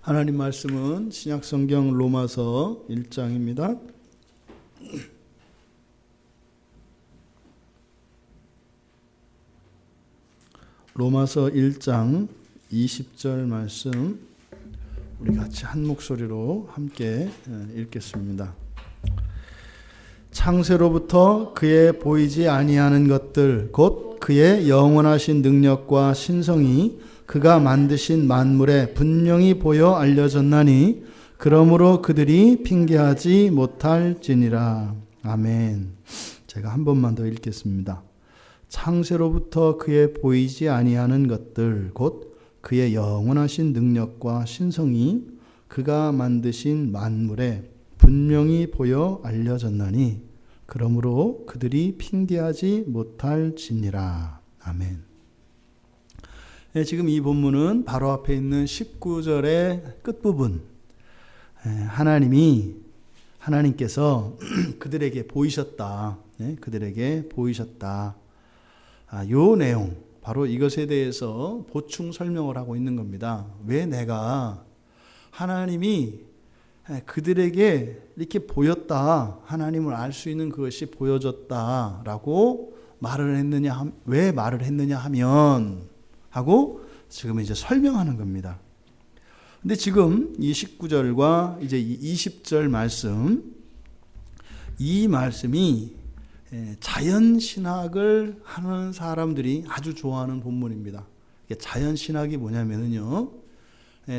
하나님 말씀은 신약성경 로마서 1장입니다. 로마서 1장 20절 말씀 우리 같이 한 목소리로 함께 읽겠습니다. 창세로부터 그의 보이지 아니하는 것들 곧 그의 영원하신 능력과 신성이 그가 만드신 만물에 분명히 보여 알려졌나니 그러므로 그들이 핑계하지 못할지니라. 아멘. 제가 한 번만 더 읽겠습니다. 창세로부터 그의 보이지 아니하는 것들 곧 그의 영원하신 능력과 신성이 그가 만드신 만물에 분명히 보여 알려졌나니 그러므로 그들이 핑계하지 못할지니라. 아멘. 네, 지금 이 본문은 바로 앞에 있는 19절의 끝부분, 하나님께서 그들에게 보이셨다. 네, 그들에게 보이셨다. 요 내용, 바로 이것에 대해서 보충 설명을 하고 있는 겁니다. 왜 내가 하나님이 그들에게 이렇게 보였다, 하나님을 알 수 있는 그것이 보여졌다라고 말을 했느냐, 왜 말을 했느냐 하면 하고 지금 이제 설명하는 겁니다. 근데 지금 이 19절과 이제 이 20절 말씀, 이 말씀이 자연신학을 하는 사람들이 아주 좋아하는 본문입니다. 자연신학이 뭐냐면요,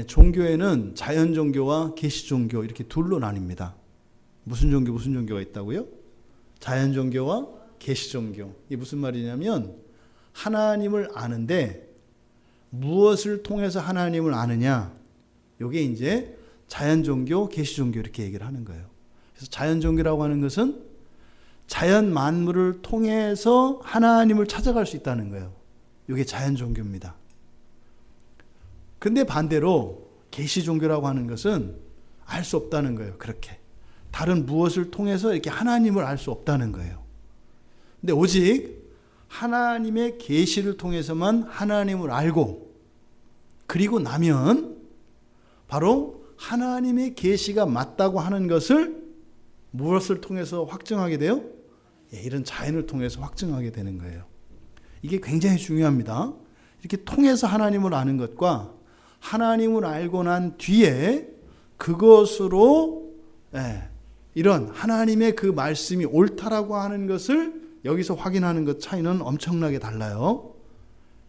종교에는 자연종교와 계시종교 이렇게 둘로 나뉩니다. 무슨 종교가 있다고요? 자연종교와 계시종교. 이게 무슨 말이냐면 하나님을 아는데 무엇을 통해서 하나님을 아느냐, 이게 이제 자연종교, 계시종교 이렇게 얘기를 하는 거예요. 그래서 자연종교라고 하는 것은 자연 만물을 통해서 하나님을 찾아갈 수 있다는 거예요. 이게 자연종교입니다. 근데 반대로 계시종교라고 하는 것은 알 수 없다는 거예요. 그렇게 다른 무엇을 통해서 이렇게 하나님을 알 수 없다는 거예요. 근데 오직 하나님의 계시를 통해서만 하나님을 알고, 그리고 나면 바로 하나님의 계시가 맞다고 하는 것을 무엇을 통해서 확증하게 돼요? 이런 자연을 통해서 확증하게 되는 거예요. 이게 굉장히 중요합니다. 이렇게 통해서 하나님을 아는 것과 하나님을 알고 난 뒤에 그것으로 이런 하나님의 그 말씀이 옳다라고 하는 것을 여기서 확인하는 것 차이는 엄청나게 달라요.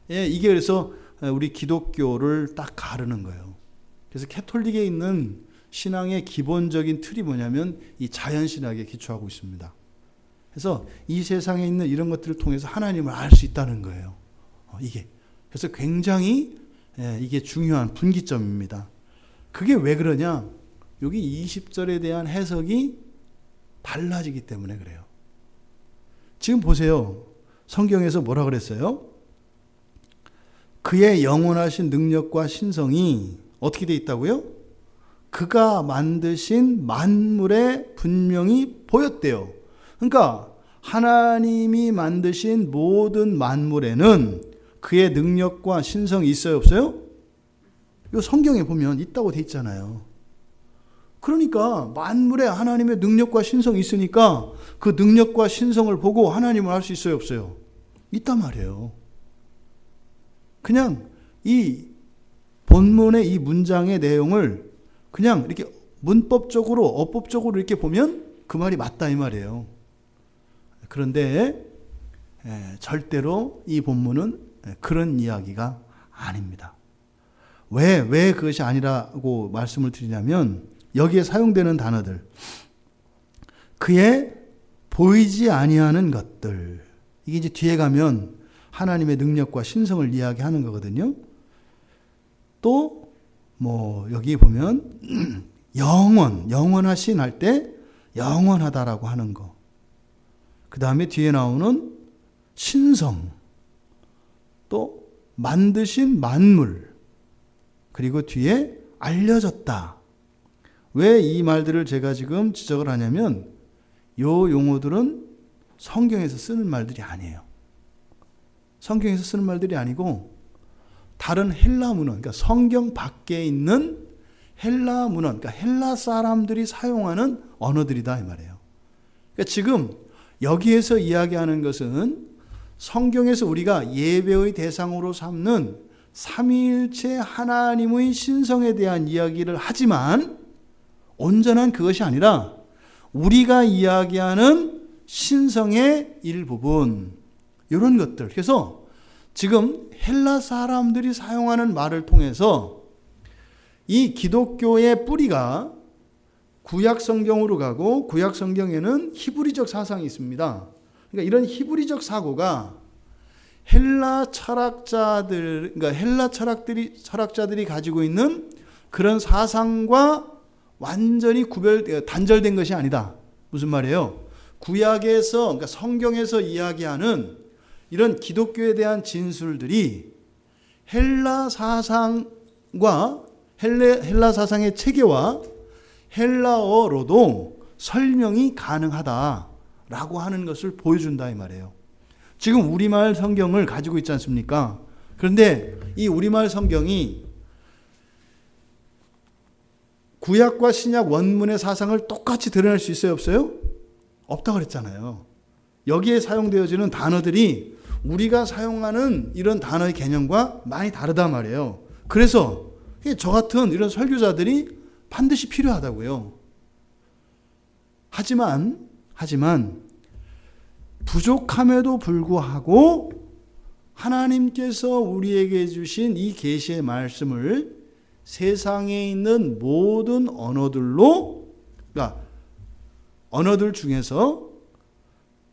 이게 그래서 우리 기독교를 딱 가르는 거예요. 그래서 캐톨릭에 있는 신앙의 기본적인 틀이 뭐냐면 이 자연신학에 기초하고 있습니다. 그래서 이 세상에 있는 이런 것들을 통해서 하나님을 알 수 있다는 거예요. 이게. 그래서 굉장히 이게 중요한 분기점입니다. 그게 왜 그러냐? 여기 20절에 대한 해석이 달라지기 때문에 그래요. 지금 보세요. 성경에서 뭐라 그랬어요? 그의 영원하신 능력과 신성이 어떻게 되어 있다고요? 그가 만드신 만물에 분명히 보였대요. 그러니까 하나님이 만드신 모든 만물에는 그의 능력과 신성이 있어요, 없어요? 이 성경에 보면 있다고 되어 있잖아요. 그러니까 만물에 하나님의 능력과 신성이 있으니까 그 능력과 신성을 보고 하나님을 알 수 있어요, 없어요? 있단 말이에요. 그냥 이 본문의 이 문장의 내용을 그냥 이렇게 문법적으로, 어법적으로 이렇게 보면 그 말이 맞다 이 말이에요. 그런데 절대로 이 본문은 그런 이야기가 아닙니다. 왜 그것이 아니라고 말씀을 드리냐면 여기에 사용되는 단어들, 그의 보이지 아니하는 것들, 이게 이제 뒤에 가면 하나님의 능력과 신성을 이야기하는 거거든요. 또 여기 보면 영원하신 할 때 영원하다라고 하는 거. 그 다음에 뒤에 나오는 신성, 또 만드신 만물, 그리고 뒤에 알려졌다. 왜 이 말들을 제가 지금 지적을 하냐면 요 용어들은 성경에서 쓰는 말들이 아니에요. 성경에서 쓰는 말들이 아니고 다른 헬라 문헌, 그러니까 성경 밖에 있는 헬라 문헌, 그러니까 헬라 사람들이 사용하는 언어들이다 이 말이에요. 그러니까 지금 여기에서 이야기하는 것은 성경에서 우리가 예배의 대상으로 삼는 삼위일체 하나님의 신성에 대한 이야기를 하지만 온전한 그것이 아니라 우리가 이야기하는 신성의 일부분, 이런 것들. 그래서 지금 헬라 사람들이 사용하는 말을 통해서 이 기독교의 뿌리가 구약 성경으로 가고, 구약 성경에는 히브리적 사상이 있습니다. 그러니까 이런 히브리적 사고가 헬라 철학자들, 그러니까 헬라 철학자들이 가지고 있는 그런 사상과 완전히 단절된 것이 아니다. 무슨 말이에요? 구약에서, 그러니까 성경에서 이야기하는 이런 기독교에 대한 진술들이 헬라 사상과 헬라 사상의 체계와 헬라어로도 설명이 가능하다라고 하는 것을 보여준다 이 말이에요. 지금 우리말 성경을 가지고 있지 않습니까? 그런데 이 우리말 성경이 구약과 신약 원문의 사상을 똑같이 드러낼 수 있어요, 없어요? 없다 그랬잖아요. 여기에 사용되어지는 단어들이 우리가 사용하는 이런 단어의 개념과 많이 다르단 말이에요. 그래서 저 같은 이런 설교자들이 반드시 필요하다고요. 하지만 부족함에도 불구하고 하나님께서 우리에게 주신 이 계시의 말씀을 세상에 있는 모든 언어들로, 그러니까 언어들 중에서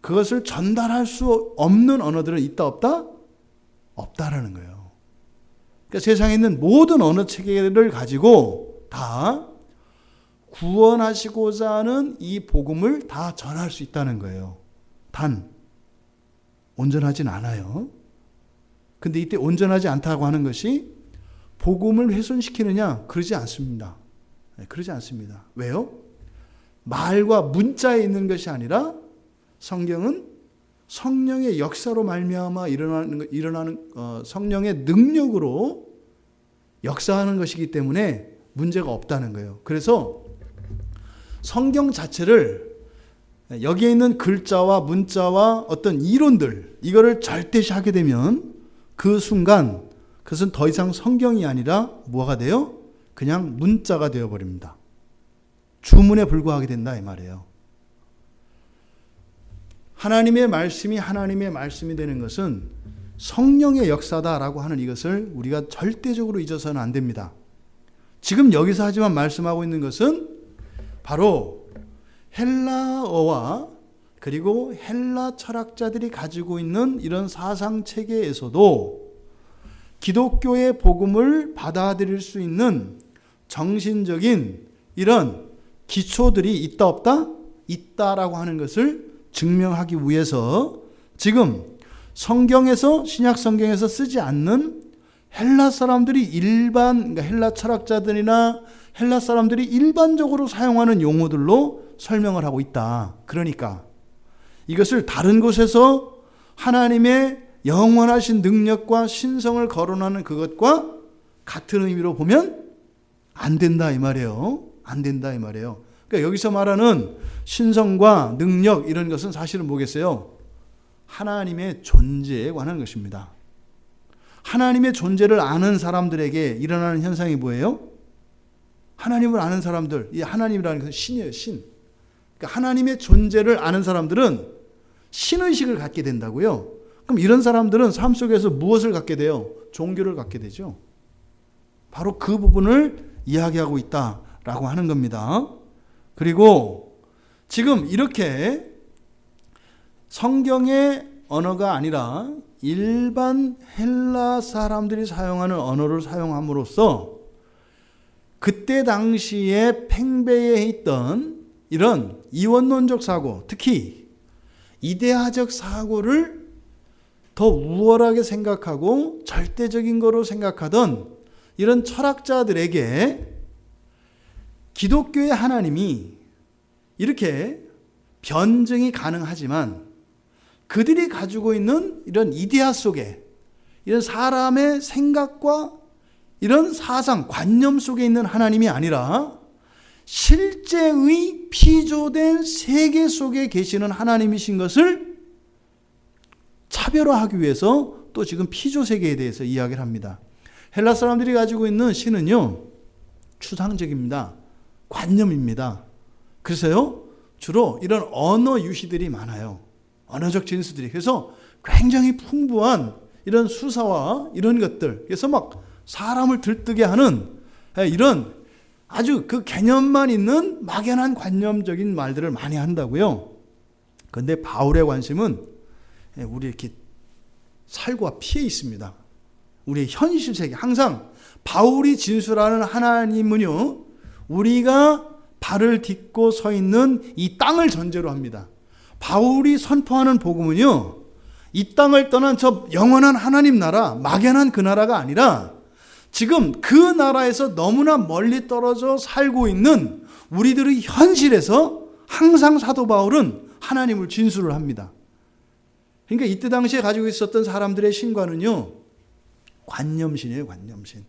그것을 전달할 수 없는 언어들은 있다 없다? 없다라는 거예요. 그러니까 세상에 있는 모든 언어 체계를 가지고 다 구원하시고자 하는 이 복음을 다 전할 수 있다는 거예요. 단 온전하진 않아요. 근데 이때 온전하지 않다고 하는 것이 복음을 훼손시키느냐? 그러지 않습니다. 그러지 않습니다. 왜요? 말과 문자에 있는 것이 아니라 성경은 성령의 역사로 말미암아 일어나는 성령의 능력으로 역사하는 것이기 때문에 문제가 없다는 거예요. 그래서 성경 자체를 여기에 있는 글자와 문자와 어떤 이론들, 이거를 절대시하게 되면 그 순간 그것은 더 이상 성경이 아니라 뭐가 돼요? 그냥 문자가 되어버립니다. 주문에 불과하게 된다 이 말이에요. 하나님의 말씀이 하나님의 말씀이 되는 것은 성령의 역사다라고 하는 이것을 우리가 절대적으로 잊어서는 안 됩니다. 지금 여기서 하지만 말씀하고 있는 것은 바로 헬라어와 그리고 헬라 철학자들이 가지고 있는 이런 사상 체계에서도 기독교의 복음을 받아들일 수 있는 정신적인 이런 기초들이 있다 없다? 있다라고 하는 것을 증명하기 위해서 지금 성경에서, 신약 성경에서 쓰지 않는 헬라 사람들이 그러니까 헬라 철학자들이나 헬라 사람들이 일반적으로 사용하는 용어들로 설명을 하고 있다. 그러니까 이것을 다른 곳에서 하나님의 영원하신 능력과 신성을 거론하는 그것과 같은 의미로 보면 안 된다 이 말이에요. 안 된다 이 말이에요. 그러니까 여기서 말하는 신성과 능력 이런 것은 사실은 뭐겠어요? 하나님의 존재에 관한 것입니다. 하나님의 존재를 아는 사람들에게 일어나는 현상이 뭐예요? 하나님을 아는 사람들, 이 하나님이라는 것은 신이에요, 신. 그러니까 하나님의 존재를 아는 사람들은 신의식을 갖게 된다고요. 그럼 이런 사람들은 삶 속에서 무엇을 갖게 돼요? 종교를 갖게 되죠. 바로 그 부분을 이야기하고 있다라고 하는 겁니다. 그리고 지금 이렇게 성경의 언어가 아니라 일반 헬라 사람들이 사용하는 언어를 사용함으로써 그때 당시에 팽배해 있던 이런 이원론적 사고, 특히 이데아적 사고를 더 우월하게 생각하고 절대적인 거로 생각하던 이런 철학자들에게 기독교의 하나님이 이렇게 변증이 가능하지만 그들이 가지고 있는 이런 이데아 속에 이런 사람의 생각과 이런 사상, 관념 속에 있는 하나님이 아니라 실제의 피조된 세계 속에 계시는 하나님이신 것을 차별화하기 위해서 또 지금 피조 세계에 대해서 이야기를 합니다. 헬라 사람들이 가지고 있는 신은요, 추상적입니다. 관념입니다. 그래서요, 주로 이런 언어 유희들이 많아요. 언어적 진수들이. 그래서 굉장히 풍부한 이런 수사와 이런 것들. 그래서 막 사람을 들뜨게 하는 이런 아주 그 개념만 있는 막연한 관념적인 말들을 많이 한다고요. 그런데 바울의 관심은 우리 이렇게 살과 피에 있습니다. 우리의 현실 세계. 항상 바울이 진술하는 하나님은요, 우리가 발을 딛고 서 있는 이 땅을 전제로 합니다. 바울이 선포하는 복음은요, 이 땅을 떠난 저 영원한 하나님 나라, 막연한 그 나라가 아니라 지금 그 나라에서 너무나 멀리 떨어져 살고 있는 우리들의 현실에서 항상 사도 바울은 하나님을 진술을 합니다. 그러니까 이때 당시에 가지고 있었던 사람들의 신과는요, 관념신이에요, 관념신.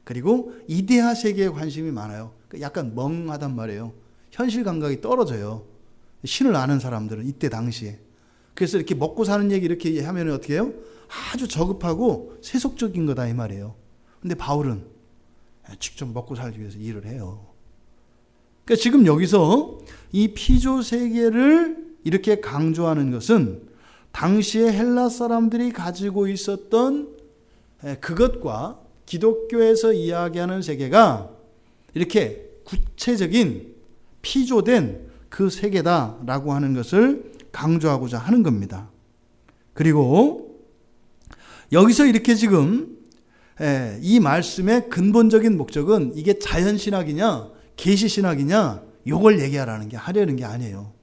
그리고 이데아 세계에 관심이 많아요. 약간 멍하단 말이에요. 현실 감각이 떨어져요. 신을 아는 사람들은 이때 당시에. 그래서 이렇게 먹고 사는 얘기 이렇게 하면 어떻게 해요? 아주 저급하고 세속적인 거다 이 말이에요. 근데 바울은 직접 먹고 살기 위해서 일을 해요. 그러니까 지금 여기서 이 피조 세계를 이렇게 강조하는 것은 당시에 헬라 사람들이 가지고 있었던 그것과 기독교에서 이야기하는 세계가 이렇게 구체적인 피조된 그 세계다라고 하는 것을 강조하고자 하는 겁니다. 그리고 여기서 이렇게 지금 이 말씀의 근본적인 목적은 이게 자연신학이냐 계시신학이냐 이걸 얘기하라는 게 하려는 게 아니에요.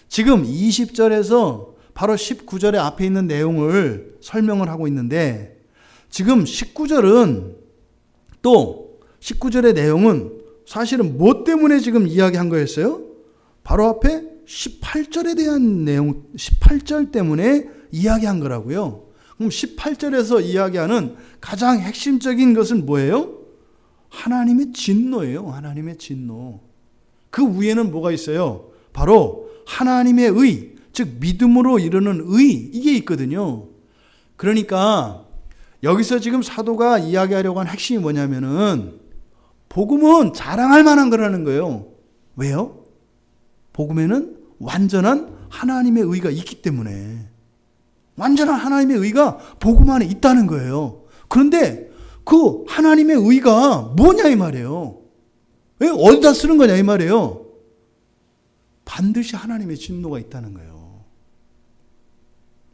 지금 20절에서 바로 19절의 앞에 있는 내용을 설명을 하고 있는데 지금 19절은 또 19절의 내용은 사실은 뭐 때문에 지금 이야기한 거였어요? 바로 앞에 18절에 대한 내용, 18절 때문에 이야기한 거라고요. 그럼 18절에서 이야기하는 가장 핵심적인 것은 뭐예요? 하나님의 진노예요. 하나님의 진노. 그 위에는 뭐가 있어요? 바로 하나님의 의, 즉 믿음으로 이르는 의, 이게 있거든요. 그러니까 여기서 지금 사도가 이야기하려고 한 핵심이 뭐냐면은 복음은 자랑할 만한 거라는 거예요. 왜요? 복음에는 완전한 하나님의 의가 있기 때문에. 완전한 하나님의 의가 복음 안에 있다는 거예요. 그런데 그 하나님의 의가 뭐냐 이 말이에요. 왜 어디다 쓰는 거냐 이 말이에요. 반드시 하나님의 진노가 있다는 거예요.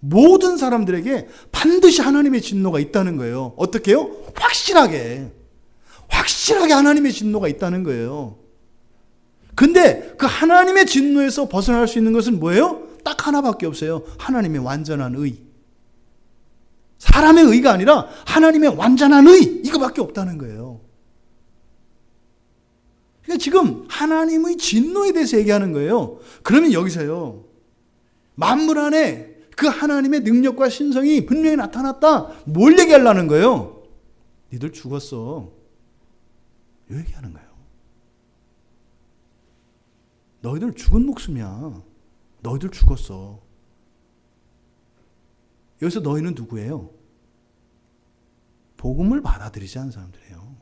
모든 사람들에게 반드시 하나님의 진노가 있다는 거예요. 어떻게 해요? 확실하게 하나님의 진노가 있다는 거예요. 근데 그 하나님의 진노에서 벗어날 수 있는 것은 뭐예요? 딱 하나밖에 없어요. 하나님의 완전한 의. 사람의 의가 아니라 하나님의 완전한 의, 이거밖에 없다는 거예요. 그러니까 지금 하나님의 진노에 대해서 얘기하는 거예요. 그러면 여기서요, 만물 안에 그 하나님의 능력과 신성이 분명히 나타났다. 뭘 얘기하려는 거예요? 니들 죽었어. 이 얘기하는 거예요. 너희들 죽은 목숨이야. 너희들 죽었어. 여기서 너희는 누구예요? 복음을 받아들이지 않은 사람들이에요.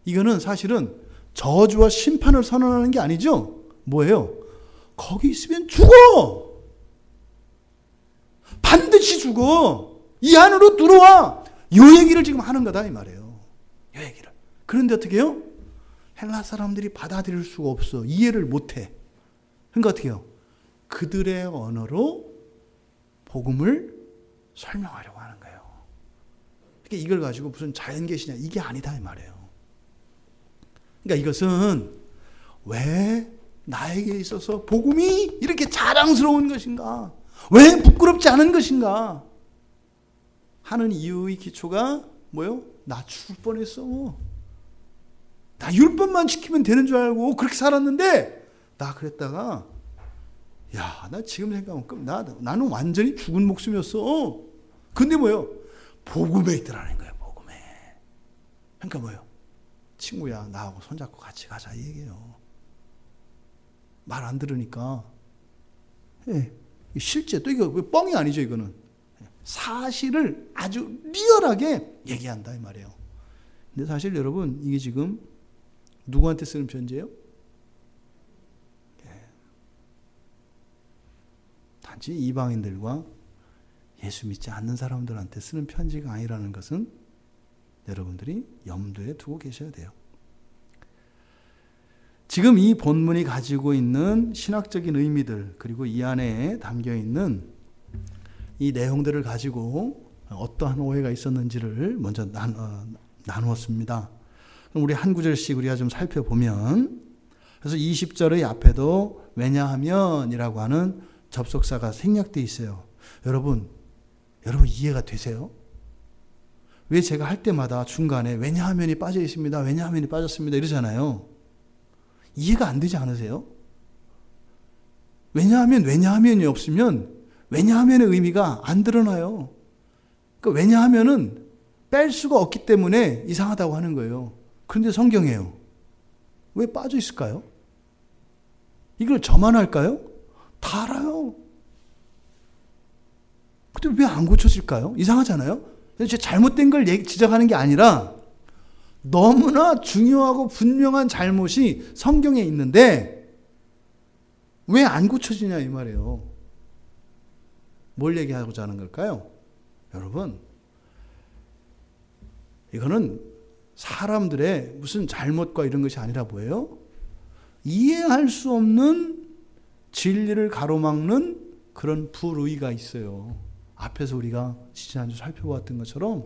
이거는 사실은 저주와 심판을 선언하는 게 아니죠. 뭐예요? 거기 있으면 죽어. 반드시 죽어. 이 안으로 들어와. 이 얘기를 지금 하는 거다 이 말이에요. 이 얘기를. 그런데 어떻게 해요? 헬라 사람들이 받아들일 수가 없어. 이해를 못해. 그러니까 어떻게 해요? 그들의 언어로 복음을 설명하려고 하는 거예요. 그러니까 이걸 가지고 무슨 자연계시냐 이게 아니다 이 말이에요. 그러니까 이것은 왜 나에게 있어서 복음이 이렇게 자랑스러운 것인가? 왜 부끄럽지 않은 것인가? 하는 이유의 기초가 뭐예요? 나 죽을 뻔했어. 나 율법만 지키면 되는 줄 알고 그렇게 살았는데 나 그랬다가 야, 나 지금 생각하면 나는 완전히 죽은 목숨이었어. 근데 뭐예요? 복음에 있더라는 거예요. 복음에. 그러니까 뭐예요? 친구야, 나하고 손잡고 같이 가자, 이 얘기예요. 말 안 들으니까. 예, 실제, 또 이거 뻥이 아니죠, 이거는. 사실을 아주 리얼하게 얘기한다, 이 말이에요. 근데 사실 여러분, 이게 지금 누구한테 쓰는 편지예요? 단지 이방인들과 예수 믿지 않는 사람들한테 쓰는 편지가 아니라는 것은 여러분들이 염두에 두고 계셔야 돼요. 지금 이 본문이 가지고 있는 신학적인 의미들, 그리고 이 안에 담겨 있는 이 내용들을 가지고 어떠한 오해가 있었는지를 먼저 나누었습니다. 그럼 우리 한 구절씩 우리가 좀 살펴보면, 그래서 20절의 앞에도 왜냐하면이라고 하는 접속사가 생략되어 있어요. 여러분 이해가 되세요? 왜 제가 할 때마다 중간에 왜냐하면이 빠져 있습니다, 왜냐하면이 빠졌습니다 이러잖아요. 이해가 안 되지 않으세요? 왜냐하면이 없으면 왜냐하면의 의미가 안 드러나요. 그러니까 왜냐하면은 뺄 수가 없기 때문에 이상하다고 하는 거예요. 그런데 성경에요, 왜 빠져 있을까요? 이걸 저만 할까요? 다 알아요. 근데 왜 안 고쳐질까요? 이상하잖아요. 잘못된 걸 지적하는 게 아니라 너무나 중요하고 분명한 잘못이 성경에 있는데 왜 안 고쳐지냐 이 말이에요. 뭘 얘기하고자 하는 걸까요? 여러분, 이거는 사람들의 무슨 잘못과 이런 것이 아니라 뭐예요? 이해할 수 없는 진리를 가로막는 그런 불의가 있어요. 앞에서 우리가 지난주 살펴보았던 것처럼,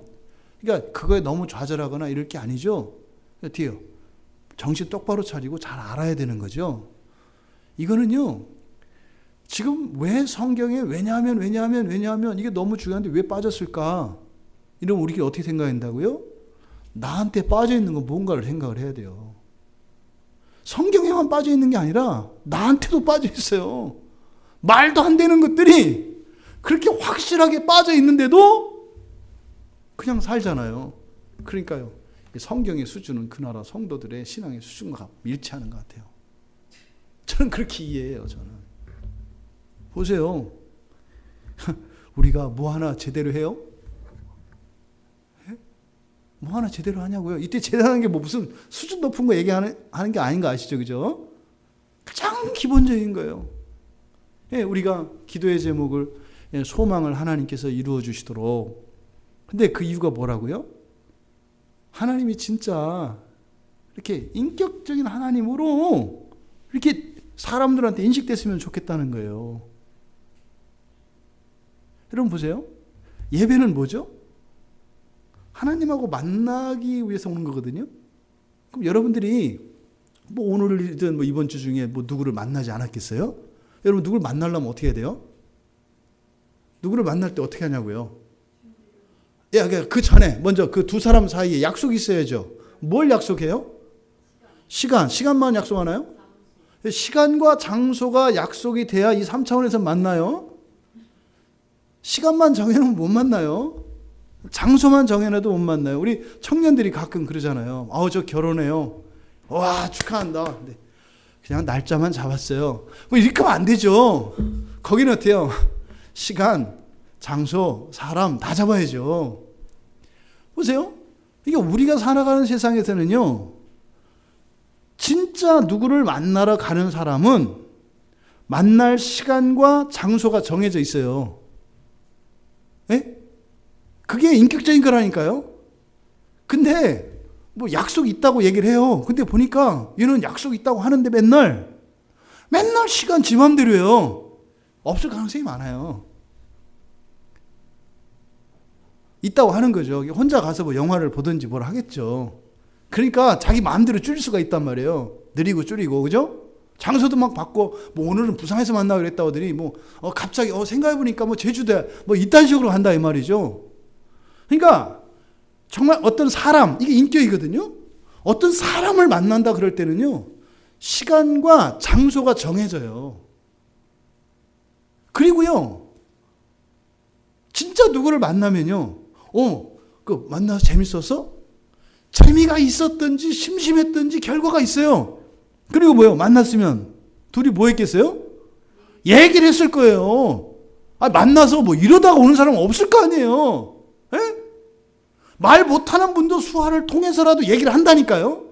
그러니까 그거에 너무 좌절하거나 이럴 게 아니죠. 어때요? 정신 똑바로 차리고 잘 알아야 되는 거죠. 이거는요, 지금 왜 성경에 왜냐하면 이게 너무 중요한데 왜 빠졌을까? 이러면 우리가 어떻게 생각한다고요? 나한테 빠져 있는 건 뭔가를 생각을 해야 돼요. 성경에만 빠져 있는 게 아니라 나한테도 빠져 있어요. 말도 안 되는 것들이 그렇게 확실하게 빠져 있는데도 그냥 살잖아요. 그러니까요, 성경의 수준은 그 나라 성도들의 신앙의 수준과 일치하는 것 같아요. 저는 그렇게 이해해요. 저는 보세요. 우리가 뭐 하나 제대로 해요? 뭐 하나 제대로 하냐고요? 이때 제대로 하는 게 뭐 무슨 수준 높은 거 얘기하는 게 아닌 거 아시죠? 그죠? 가장 기본적인 거예요. 예, 우리가 기도의 제목을 소망을 하나님께서 이루어 주시도록. 근데 그 이유가 뭐라고요? 하나님이 진짜 이렇게 인격적인 하나님으로 이렇게 사람들한테 인식됐으면 좋겠다는 거예요. 여러분 보세요. 예배는 뭐죠? 하나님하고 만나기 위해서 오는 거거든요. 그럼 여러분들이 뭐 오늘이든 뭐 이번 주 중에 뭐 누구를 만나지 않았겠어요? 여러분 누구를 만나려면 어떻게 해야 돼요? 누구를 만날 때 어떻게 하냐고요? 그 전에 먼저 그 두 사람 사이에 약속이 있어야죠. 뭘 약속해요? 시간만 약속하나요? 시간과 장소가 약속이 돼야 이 3차원에서 만나요. 시간만 정해놓으면 못 만나요. 장소만 정해놔도 못 만나요. 우리 청년들이 가끔 그러잖아요. 저 결혼해요. 와, 축하한다. 근데 그냥 날짜만 잡았어요. 뭐 이렇게 하면 안 되죠. 거기는 어때요? 시간, 장소, 사람 다 잡아야죠. 보세요. 이게 우리가 살아가는 세상에서는요, 진짜 누구를 만나러 가는 사람은 만날 시간과 장소가 정해져 있어요. 예? 그게 인격적인 거라니까요. 근데 뭐 약속 있다고 얘기를 해요. 근데 보니까 얘는 약속 있다고 하는데 맨날 시간 지 맘대로 해요. 없을 가능성이 많아요. 있다고 하는 거죠. 혼자 가서 뭐 영화를 보든지 뭘 하겠죠. 그러니까 자기 마음대로 줄일 수가 있단 말이에요. 느리고 줄이고, 그죠? 장소도 막 바꿔. 뭐 오늘은 부산에서 만나고 그랬다고 하더니 뭐 갑자기 생각해보니까 뭐 제주도에 뭐 이딴 식으로 한다 이 말이죠. 그러니까 정말 어떤 사람, 이게 인격이거든요. 어떤 사람을 만난다 그럴 때는요, 시간과 장소가 정해져요. 그리고요, 진짜 누구를 만나면요, 그 만나서 재밌었어? 재미가 있었든지 심심했든지 결과가 있어요. 그리고 뭐예요? 만났으면 둘이 뭐 했겠어요? 얘기를 했을 거예요. 만나서 뭐 이러다가 오는 사람은 없을 거 아니에요. 에? 말 못하는 분도 수화를 통해서라도 얘기를 한다니까요.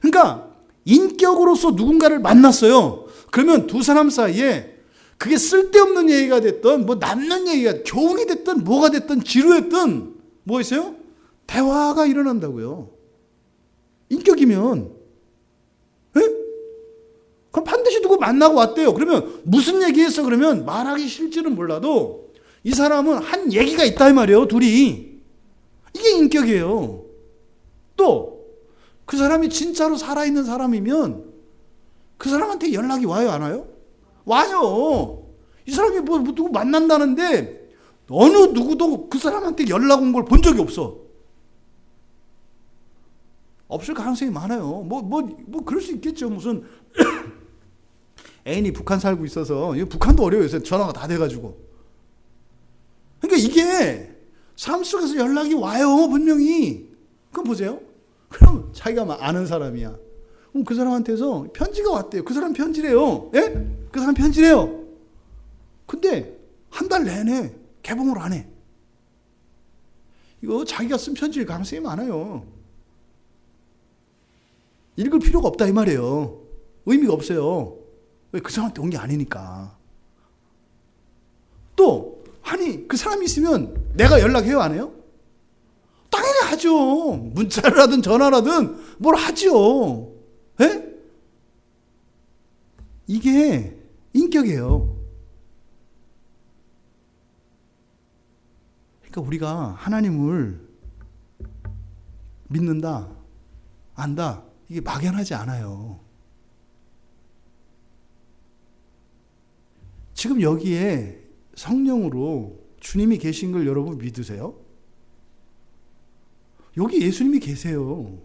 그러니까 인격으로서 누군가를 만났어요. 그러면 두 사람 사이에 그게 쓸데없는 얘기가 됐든 뭐 남는 얘기가 교훈이 됐든 뭐가 됐든 지루했든 뭐 있어요? 대화가 일어난다고요. 인격이면. 에? 그럼 반드시 누구 만나고 왔대요. 그러면 무슨 얘기했어? 그러면 말하기 싫지는 몰라도 이 사람은 한 얘기가 있다 이 말이에요. 둘이. 이게 인격이에요. 또 그 사람이 진짜로 살아있는 사람이면 그 사람한테 연락이 와요, 안 와요? 와요. 이 사람이 뭐 누구 만난다는데 어느 누구도 그 사람한테 연락 온 걸 본 적이 없어. 없을 가능성이 많아요. 뭐 그럴 수 있겠죠. 무슨 애인이 북한 살고 있어서, 북한도 어려워요. 요새 전화가 다 돼가지고. 그러니까 이게 삶 속에서 연락이 와요, 분명히. 그럼 보세요. 그럼 자기가 아는 사람이야. 그럼 그 사람한테서 편지가 왔대요. 그 사람 편지래요. 예? 그 사람 편지래요. 근데 한 달 내내 개봉을 안 해. 이거 자기가 쓴 편지일 가능성이 많아요. 읽을 필요가 없다 이 말이에요. 의미가 없어요. 왜? 그 사람한테 온 게 아니니까. 또 아니 그 사람이 있으면 내가 연락해요, 안 해요? 당연히 하죠. 문자를 하든 전화라든 뭘 하죠. 예? 이게 인격이에요. 그러니까 우리가 하나님을 믿는다, 안다, 이게 막연하지 않아요. 지금 여기에 성령으로 주님이 계신 걸 여러분 믿으세요? 여기 예수님이 계세요.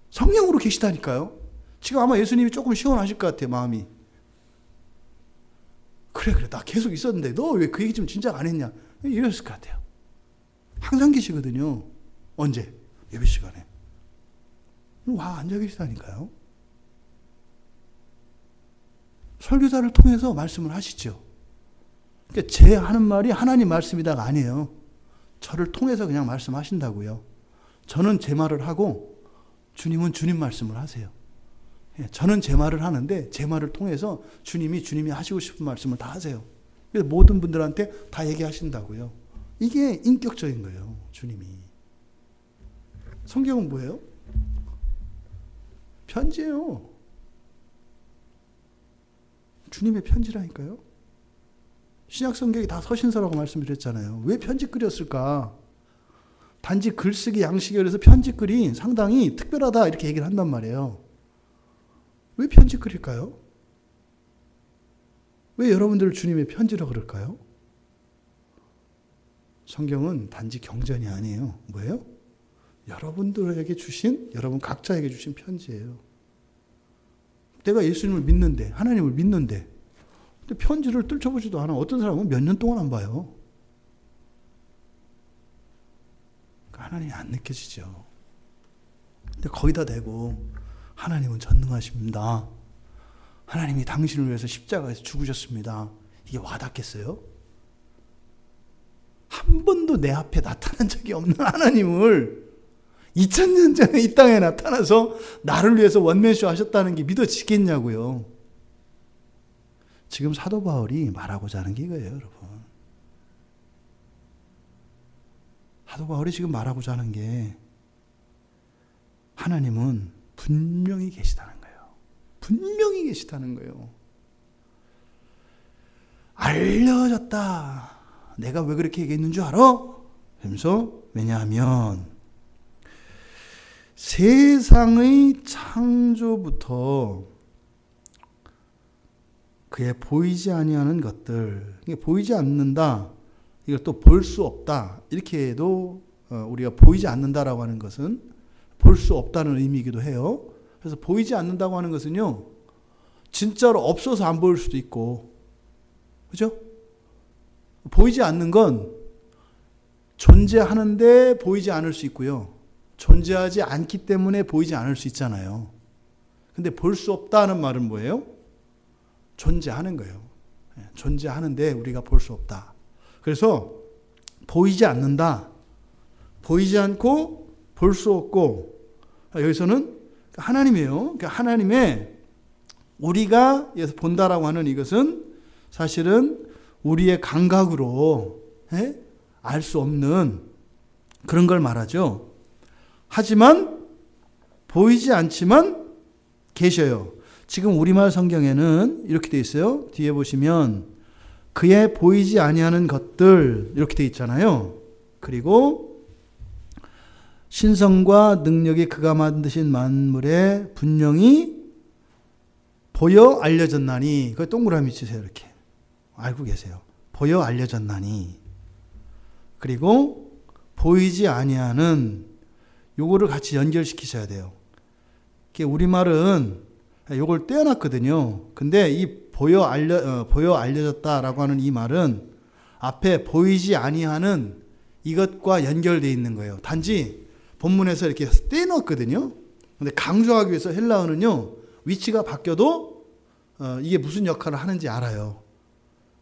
성령으로 계시다니까요. 지금 아마 예수님이 조금 시원하실 것 같아요, 마음이. 그래 나 계속 있었는데 너 왜 그 얘기 좀 진작 안 했냐, 이랬을 것 같아요. 항상 계시거든요. 언제? 예배 시간에. 와, 앉아 계시다니까요. 설교자를 통해서 말씀을 하시죠. 그러니까 제 하는 말이 하나님 말씀이다가 아니에요. 저를 통해서 그냥 말씀하신다고요. 저는 제 말을 하고 주님은 주님 말씀을 하세요. 저는 제 말을 하는데 제 말을 통해서 주님이 하시고 싶은 말씀을 다 하세요. 그래서 모든 분들한테 다 얘기하신다고요. 이게 인격적인 거예요, 주님이. 성경은 뭐예요? 편지예요. 주님의 편지라니까요. 신약 성경이 다 서신서라고 말씀드렸잖아요. 왜 편지글이었을까? 단지 글쓰기 양식에 의해서 편지글이 상당히 특별하다 이렇게 얘기를 한단 말이에요. 왜 편지글일까요? 왜 여러분들을 주님의 편지라고 그럴까요? 성경은 단지 경전이 아니에요. 뭐예요? 여러분들에게 주신, 여러분 각자에게 주신 편지예요. 내가 예수님을 믿는데, 하나님을 믿는데, 근데 편지를 뚫쳐보지도 않아. 어떤 사람은 몇 년 동안 안 봐요. 하나님이 안 느껴지죠. 근데 거기다 대고 하나님은 전능하십니다. 하나님이 당신을 위해서 십자가에서 죽으셨습니다. 이게 와닿겠어요? 한 번도 내 앞에 나타난 적이 없는 하나님을 2000년 전에 이 땅에 나타나서 나를 위해서 원맨쇼 하셨다는 게 믿어지겠냐고요. 지금 사도 바울이 말하고자 하는 게 이거예요, 여러분. 사도 바울이 지금 말하고자 하는 게 하나님은 분명히 계시다는 거예요. 분명히 계시다는 거예요. 알려졌다. 내가 왜 그렇게 얘기했는 줄 알아? 그러면서 왜냐하면 세상의 창조부터 그의 보이지 아니하는 것들, 이게 보이지 않는다, 이걸 또 볼 수 없다, 이렇게 해도 우리가 보이지 않는다라고 하는 것은 볼 수 없다는 의미이기도 해요. 그래서 보이지 않는다고 하는 것은요, 진짜로 없어서 안 보일 수도 있고, 그죠? 보이지 않는 건 존재하는데 보이지 않을 수 있고요. 존재하지 않기 때문에 보이지 않을 수 있잖아요. 근데 볼 수 없다는 말은 뭐예요? 존재하는 거예요. 존재하는데 우리가 볼 수 없다. 그래서 보이지 않는다. 보이지 않고 볼 수 없고, 여기서는 하나님이에요. 그러니까 하나님의 우리가 본다라고 하는 이것은 사실은 우리의 감각으로 알 수 없는 그런 걸 말하죠. 하지만 보이지 않지만 계셔요. 지금 우리말 성경에는 이렇게 돼 있어요. 뒤에 보시면 그의 보이지 아니하는 것들 이렇게 돼 있잖아요. 그리고 신성과 능력이 그가 만드신 만물에 분명히 보여 알려졌나니, 그 동그라미 치세요. 이렇게 알고 계세요. 보여 알려졌나니. 그리고 보이지 아니하는, 요거를 같이 연결시키셔야 돼요. 우리말은 요걸 떼어놨거든요. 근데 이 보여 알려졌다라고 하는 이 말은 앞에 보이지 아니하는 이것과 연결되어 있는 거예요. 단지 본문에서 이렇게 떼어놨거든요. 근데 강조하기 위해서 헬라어는요, 위치가 바뀌어도 이게 무슨 역할을 하는지 알아요.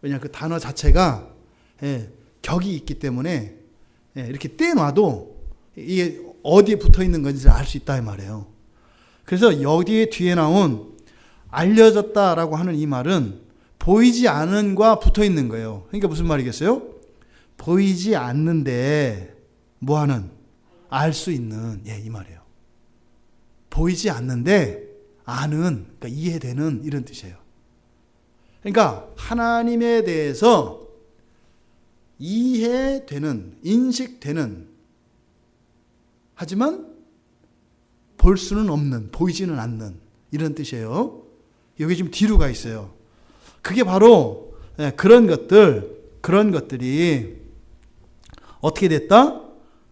왜냐하면 그 단어 자체가 격이 있기 때문에 이렇게 떼놔도 이게 어디에 붙어 있는 건지 알 수 있다 이 말이에요. 그래서 여기에 뒤에 나온 알려졌다라고 하는 이 말은 보이지 않은과 붙어 있는 거예요. 그러니까 무슨 말이겠어요? 보이지 않는데 뭐하는? 알 수 있는, 이 말이에요. 보이지 않는데 아는, 그러니까 이해되는 이런 뜻이에요. 그러니까 하나님에 대해서 이해되는, 인식되는, 하지만 볼 수는 없는, 보이지는 않는 이런 뜻이에요. 여기 지금 뒤로 가 있어요. 그게 바로 그런 것들이 어떻게 됐다?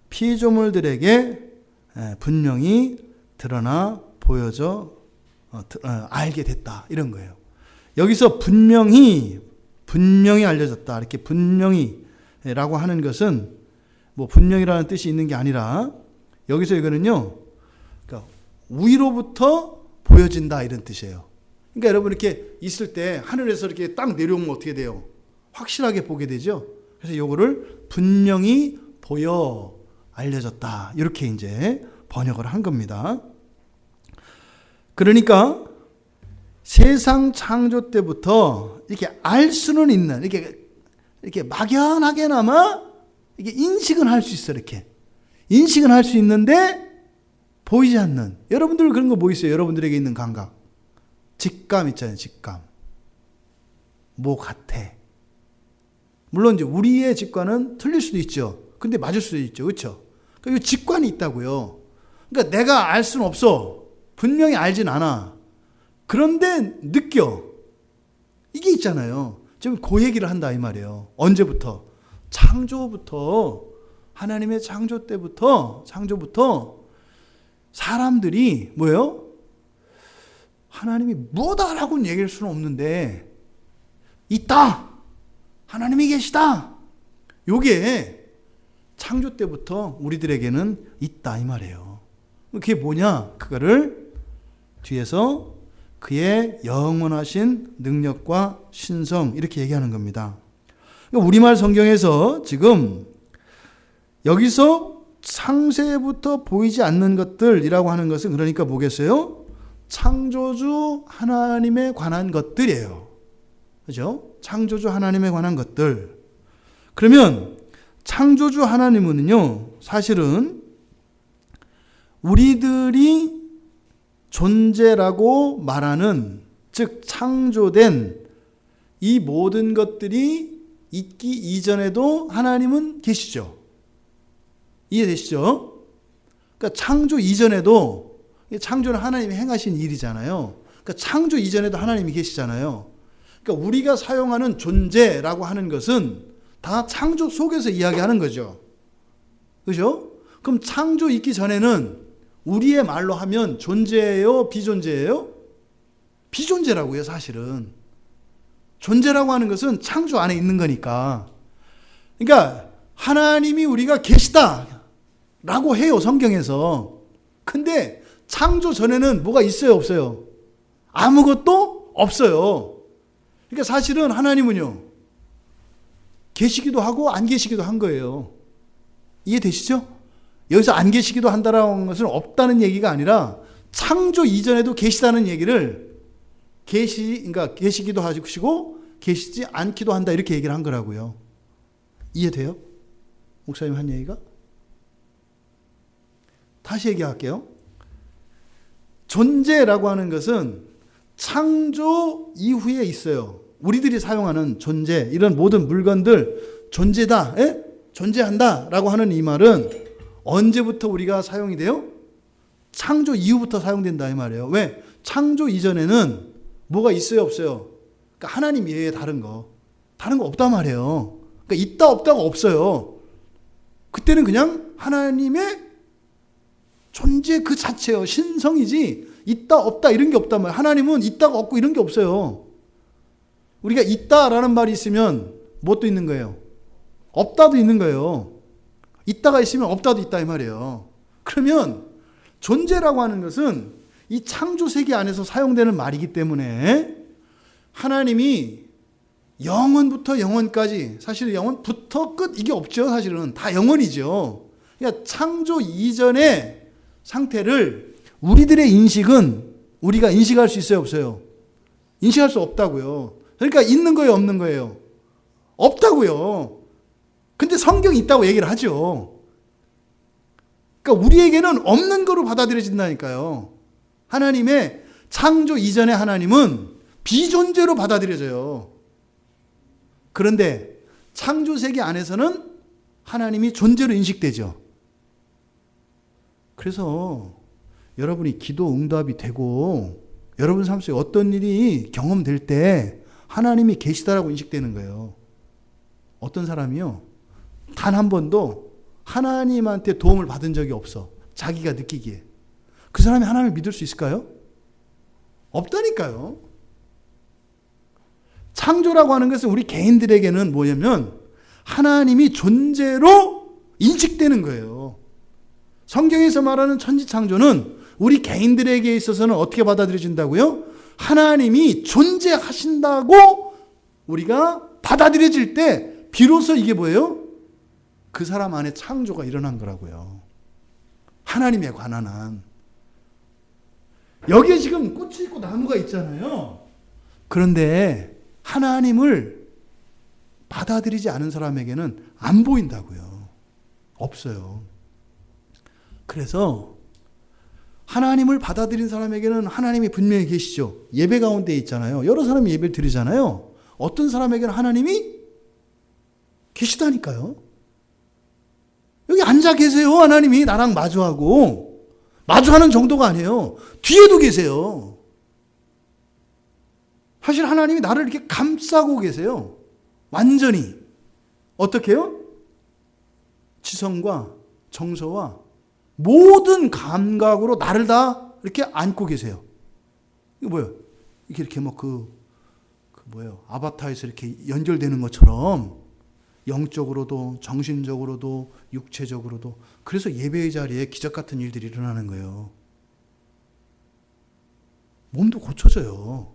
피조물들에게 분명히 드러나 보여져 알게 됐다 이런 거예요. 여기서 분명히 알려졌다, 이렇게 분명히라고 하는 것은 뭐 분명이라는 뜻이 있는 게 아니라 여기서 이거는요, 그러니까 위로부터 보여진다 이런 뜻이에요. 그러니까 여러분 이렇게 있을 때 하늘에서 이렇게 딱 내려오면 어떻게 돼요? 확실하게 보게 되죠. 그래서 요거를 분명히 보여 알려졌다 이렇게 이제 번역을 한 겁니다. 그러니까 세상 창조 때부터 이렇게 알 수는 있는, 이렇게 막연하게나마 이게 인식은 할 수 있어. 이렇게 인식은 할 수 있는데 보이지 않는, 여러분들 그런 거 뭐 있어요? 여러분들에게 있는 감각, 직감 있잖아요. 직감. 뭐 같아. 물론 이제 우리의 직관은 틀릴 수도 있죠. 근데 맞을 수도 있죠. 그렇죠? 그러니까 이 직관이 있다고요. 그러니까 내가 알 수는 없어. 분명히 알진 않아. 그런데 느껴. 이게 있잖아요. 지금 그 얘기를 한다 이 말이에요. 언제부터? 창조부터, 하나님의 창조 때부터, 사람들이 뭐예요? 하나님이 뭐다라고는 얘기할 수는 없는데 있다. 하나님이 계시다. 요게 창조 때부터 우리들에게는 있다 이 말이에요. 그게 뭐냐? 그거를 뒤에서 그의 영원하신 능력과 신성 이렇게 얘기하는 겁니다. 우리말 성경에서 지금 여기서 창세부터 보이지 않는 것들이라고 하는 것은 그러니까 뭐겠어요? 창조주 하나님에 관한 것들이에요. 그죠? 창조주 하나님에 관한 것들. 그러면 창조주 하나님은요, 사실은 우리들이 존재라고 말하는, 즉 창조된 이 모든 것들이 있기 이전에도 하나님은 계시죠. 이해되시죠? 그러니까 창조 이전에도, 창조는 하나님이 행하신 일이잖아요. 그러니까 창조 이전에도 하나님이 계시잖아요. 그러니까 우리가 사용하는 존재라고 하는 것은 다 창조 속에서 이야기하는 거죠. 그죠? 그럼 창조 있기 전에는 우리의 말로 하면 존재예요? 비존재예요? 비존재라고요, 사실은. 존재라고 하는 것은 창조 안에 있는 거니까. 그러니까 하나님이 우리가 계시다. 라고 해요, 성경에서. 근데 창조 전에는 뭐가 있어요, 없어요? 아무것도 없어요. 그러니까 사실은 하나님은요, 계시기도 하고 안 계시기도 한 거예요. 이해되시죠? 여기서 안 계시기도 한다는 것은 없다는 얘기가 아니라 창조 이전에도 계시다는 얘기를 그러니까 계시기도 하시고 계시지 않기도 한다 이렇게 얘기를 한 거라고요. 이해돼요? 목사님 한 얘기가? 다시 얘기할게요. 존재라고 하는 것은 창조 이후에 있어요. 우리들이 사용하는 존재, 이런 모든 물건들 존재다, 존재한다 라고 하는 이 말은 언제부터 우리가 사용이 돼요? 창조 이후부터 사용된다 이 말이에요. 왜? 창조 이전에는 뭐가 있어요, 없어요? 그러니까 하나님 외에 다른 거 없단 말이에요. 그러니까 있다 없다가 없어요. 그때는 그냥 하나님의 존재 그 자체예요. 신성이지 있다 없다 이런 게 없단 말이에요. 하나님은 있다가 없고 이런 게 없어요. 우리가 있다라는 말이 있으면 뭣도 있는 거예요? 없다도 있는 거예요. 있다가 있으면 없다도 있다 이 말이에요. 그러면 존재라고 하는 것은 이 창조 세계 안에서 사용되는 말이기 때문에 하나님이 영원부터 영원까지, 사실 영원부터 끝 이게 없죠. 사실은 다 영원이죠. 그러니까 창조 이전의 상태를 우리들의 인식은 우리가 인식할 수 있어요, 없어요? 인식할 수 없다고요. 그러니까 있는 거예요, 없는 거예요? 없다고요. 근데 성경이 있다고 얘기를 하죠. 그러니까 우리에게는 없는 거로 받아들여진다니까요. 하나님의 창조 이전의 하나님은 비존재로 받아들여져요. 그런데 창조 세계 안에서는 하나님이 존재로 인식되죠. 그래서 여러분이 기도 응답이 되고 여러분 삶 속에 어떤 일이 경험될 때 하나님이 계시다라고 인식되는 거예요. 어떤 사람이요, 단 한 번도 하나님한테 도움을 받은 적이 없어. 자기가 느끼기에. 그 사람이 하나님을 믿을 수 있을까요? 없다니까요. 창조라고 하는 것은 우리 개인들에게는 뭐냐면 하나님이 존재로 인식되는 거예요. 성경에서 말하는 천지창조는 우리 개인들에게 있어서는 어떻게 받아들여진다고요? 하나님이 존재하신다고 우리가 받아들여질 때 비로소 이게 뭐예요? 그 사람 안에 창조가 일어난 거라고요. 하나님에 관한 한. 여기에 지금 꽃이 있고 나무가 있잖아요. 그런데 하나님을 받아들이지 않은 사람에게는 안 보인다고요. 없어요. 그래서 하나님을 받아들인 사람에게는 하나님이 분명히 계시죠. 예배 가운데 있잖아요. 여러 사람이 예배를 드리잖아요. 어떤 사람에게는 하나님이 계시다니까요. 여기 앉아 계세요. 하나님이 나랑 마주하고. 마주하는 정도가 아니에요. 뒤에도 계세요. 사실 하나님이 나를 이렇게 감싸고 계세요. 완전히. 어떻게 해요? 지성과 정서와 모든 감각으로 나를 다 이렇게 안고 계세요. 이거 뭐예요? 이렇게 뭐 뭐예요? 아바타에서 이렇게 연결되는 것처럼 영적으로도 정신적으로도 육체적으로도. 그래서 예배의 자리에 기적 같은 일들이 일어나는 거예요. 몸도 고쳐져요.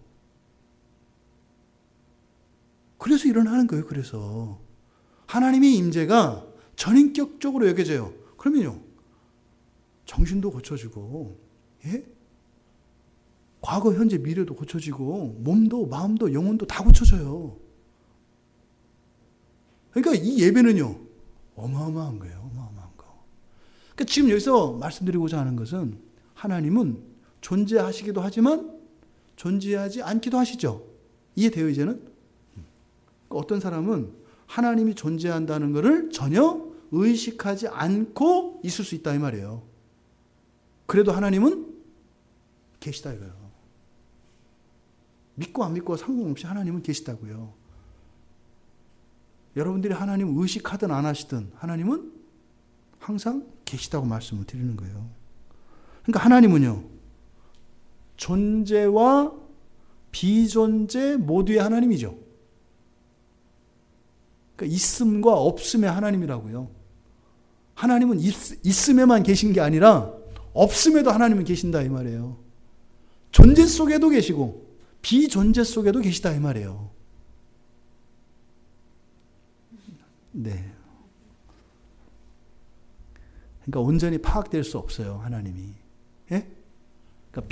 그래서 일어나는 거예요. 그래서 하나님의 임재가 전인격적으로 여겨져요. 그러면요, 정신도 고쳐지고, 과거, 현재, 미래도 고쳐지고, 몸도 마음도 영혼도 다 고쳐져요. 그러니까 이 예배는요, 어마어마한 거예요. 어마어마한 거. 그러니까 지금 여기서 말씀드리고자 하는 것은 하나님은 존재하시기도 하지만 존재하지 않기도 하시죠. 이해돼요, 이제는? 어떤 사람은 하나님이 존재한다는 것을 전혀 의식하지 않고 있을 수 있다 이 말이에요. 그래도 하나님은 계시다 이거예요. 믿고 안 믿고 상관없이 하나님은 계시다고요. 여러분들이 하나님을 의식하든 안 하시든 하나님은 항상 계시다고 말씀을 드리는 거예요. 그러니까 하나님은요, 존재와 비존재 모두의 하나님이죠. 그러니까 있음과 없음의 하나님이라고요. 하나님은 있음에만 계신 게 아니라 없음에도 하나님은 계신다 이 말이에요. 존재 속에도 계시고 비존재 속에도 계시다 이 말이에요. 네. 그러니까 온전히 파악될 수 없어요, 하나님이. 예? 그러니까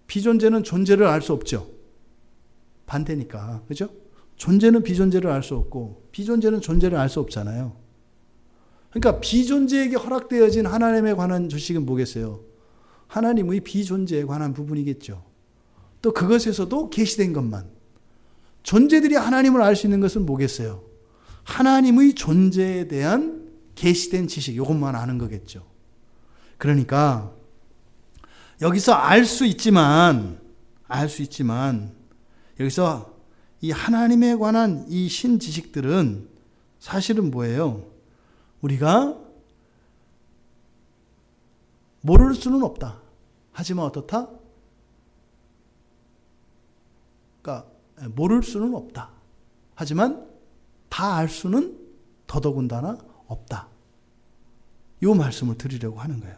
비존재는 존재를 알 수 없죠. 반대니까. 그죠? 존재는 비존재를 알 수 없고 비존재는 존재를 알 수 없잖아요. 그러니까 비존재에게 허락되어진 하나님에 관한 주식은 뭐겠어요? 하나님의 비존재에 관한 부분이겠죠. 또 그것에서도 계시된 것만. 존재들이 하나님을 알 수 있는 것은 뭐겠어요? 하나님의 존재에 대한 계시된 지식, 이것만 아는 거겠죠. 그러니까 여기서 알 수 있지만 여기서 이 하나님에 관한 이 신지식들은 사실은 뭐예요? 우리가 모를 수는 없다. 하지만 어떻다? 그러니까 모를 수는 없다. 하지만 다 알 수는 더더군다나 없다. 이 말씀을 드리려고 하는 거예요.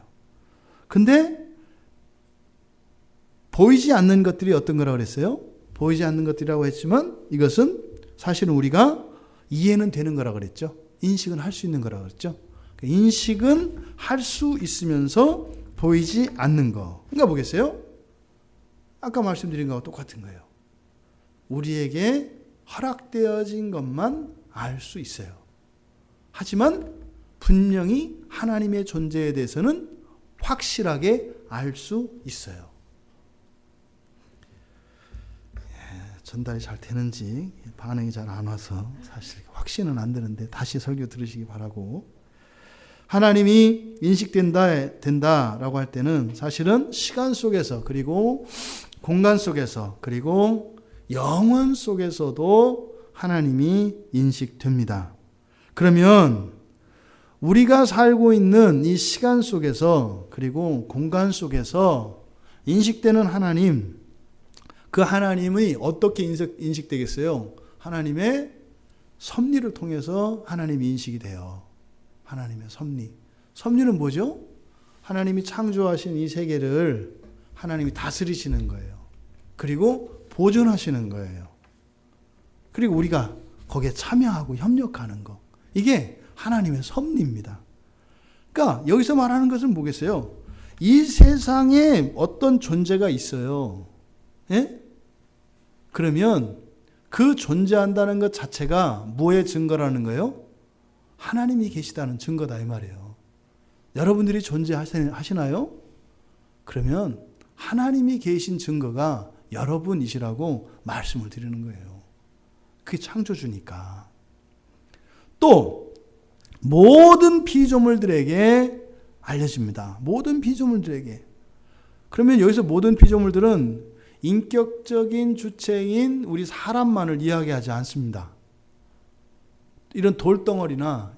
근데 보이지 않는 것들이 어떤 거라고 그랬어요? 보이지 않는 것들이라고 했지만 이것은 사실은 우리가 이해는 되는 거라고 그랬죠. 인식은 할 수 있는 거라고 그랬죠. 인식은 할 수 있으면서 보이지 않는 거. 그러니까 뭐겠어요? 아까 말씀드린 거와 똑같은 거예요. 우리에게 허락되어진 것만 알 수 있어요. 하지만 분명히 하나님의 존재에 대해서는 확실하게 알 수 있어요. 전달이 잘 되는지 반응이 잘 안 와서 사실 확신은 안 되는데 다시 설교 들으시기 바라고. 하나님이 인식된다라고 할 때는 사실은 시간 속에서 그리고 공간 속에서 그리고 영원 속에서도 하나님이 인식됩니다. 그러면 우리가 살고 있는 이 시간 속에서 그리고 공간 속에서 인식되는 하나님, 그 하나님이 어떻게 인식되겠어요? 하나님의 섭리를 통해서 하나님이 인식이 돼요. 하나님의 섭리. 섭리는 뭐죠? 하나님이 창조하신 이 세계를 하나님이 다스리시는 거예요. 그리고 보존하시는 거예요. 그리고 우리가 거기에 참여하고 협력하는 거. 이게 하나님의 섭리입니다. 그러니까 여기서 말하는 것은 뭐겠어요? 이 세상에 어떤 존재가 있어요. 예? 그러면 그 존재한다는 것 자체가 뭐의 증거라는 거예요? 하나님이 계시다는 증거다 이 말이에요. 여러분들이 존재하시나요? 그러면 하나님이 계신 증거가 여러분이시라고 말씀을 드리는 거예요. 그게 창조주니까. 또 모든 피조물들에게 알려집니다. 모든 피조물들에게. 그러면 여기서 모든 피조물들은 인격적인 주체인 우리 사람만을 이야기하지 않습니다. 이런 돌덩어리나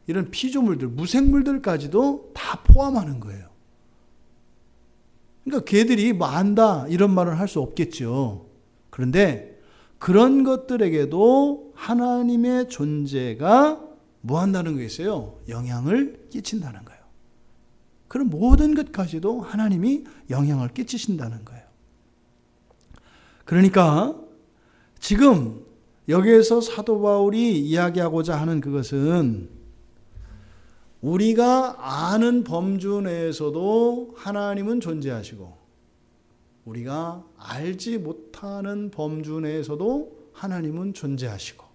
이런 피조물들, 무생물들까지도 다 포함하는 거예요. 그러니까 걔들이 뭐 안다 이런 말을 할 수 없겠죠. 그런데 그런 것들에게도 하나님의 존재가 뭐 한다는 거겠어요? 영향을 끼친다는 거예요. 그런 모든 것까지도 하나님이 영향을 끼치신다는 거예요. 그러니까 지금 여기에서 사도 바울이 이야기하고자 하는 그것은 우리가 아는 범주 내에서도 하나님은 존재하시고 우리가 알지 못하는 범주 내에서도 하나님은 존재하시고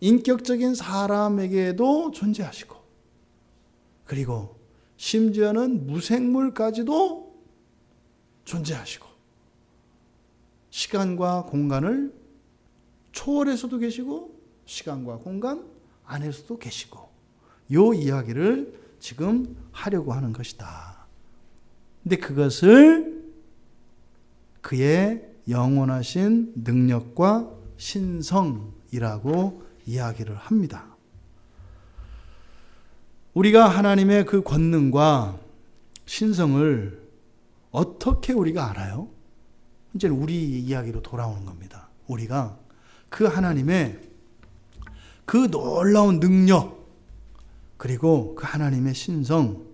인격적인 사람에게도 존재하시고 그리고 심지어는 무생물까지도 존재하시고 시간과 공간을 초월해서도 계시고 시간과 공간 안에서도 계시고 요 이야기를 지금 하려고 하는 것이다. 근데 그것을 그의 영원하신 능력과 신성이라고 이야기를 합니다. 우리가 하나님의 그 권능과 신성을 어떻게 우리가 알아요? 이제는 우리 이야기로 돌아오는 겁니다. 우리가 그 하나님의 그 놀라운 능력, 그리고 그 하나님의 신성,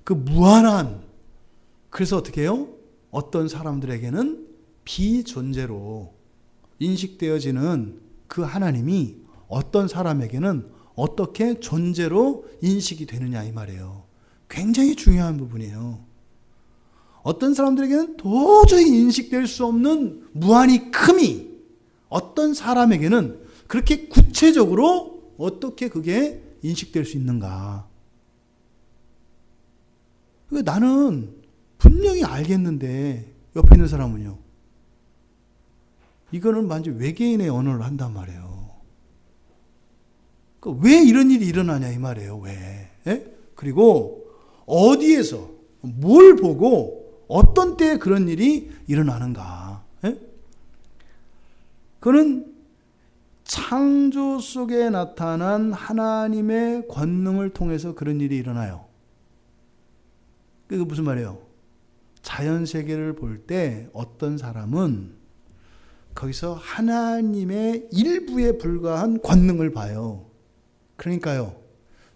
그 무한한, 그래서 어떻게 해요? 어떤 사람들에게는 비존재로 인식되어지는 그 하나님이 어떤 사람에게는 어떻게 존재로 인식이 되느냐 이 말이에요. 굉장히 중요한 부분이에요. 어떤 사람들에게는 도저히 인식될 수 없는 무한히 큼이 어떤 사람에게는 그렇게 구체적으로 어떻게 그게 인식될 수 있는가. 나는 분명히 알겠는데 옆에 있는 사람은요. 이거는 완전 외계인의 언어를 한단 말이에요. 왜 이런 일이 일어나냐 이 말이에요. 왜? 예? 그리고 어디에서 뭘 보고 어떤 때에 그런 일이 일어나는가. 예? 그는 창조 속에 나타난 하나님의 권능을 통해서 그런 일이 일어나요. 그게 무슨 말이에요? 자연 세계를 볼 때 어떤 사람은 거기서 하나님의 일부에 불과한 권능을 봐요. 그러니까요,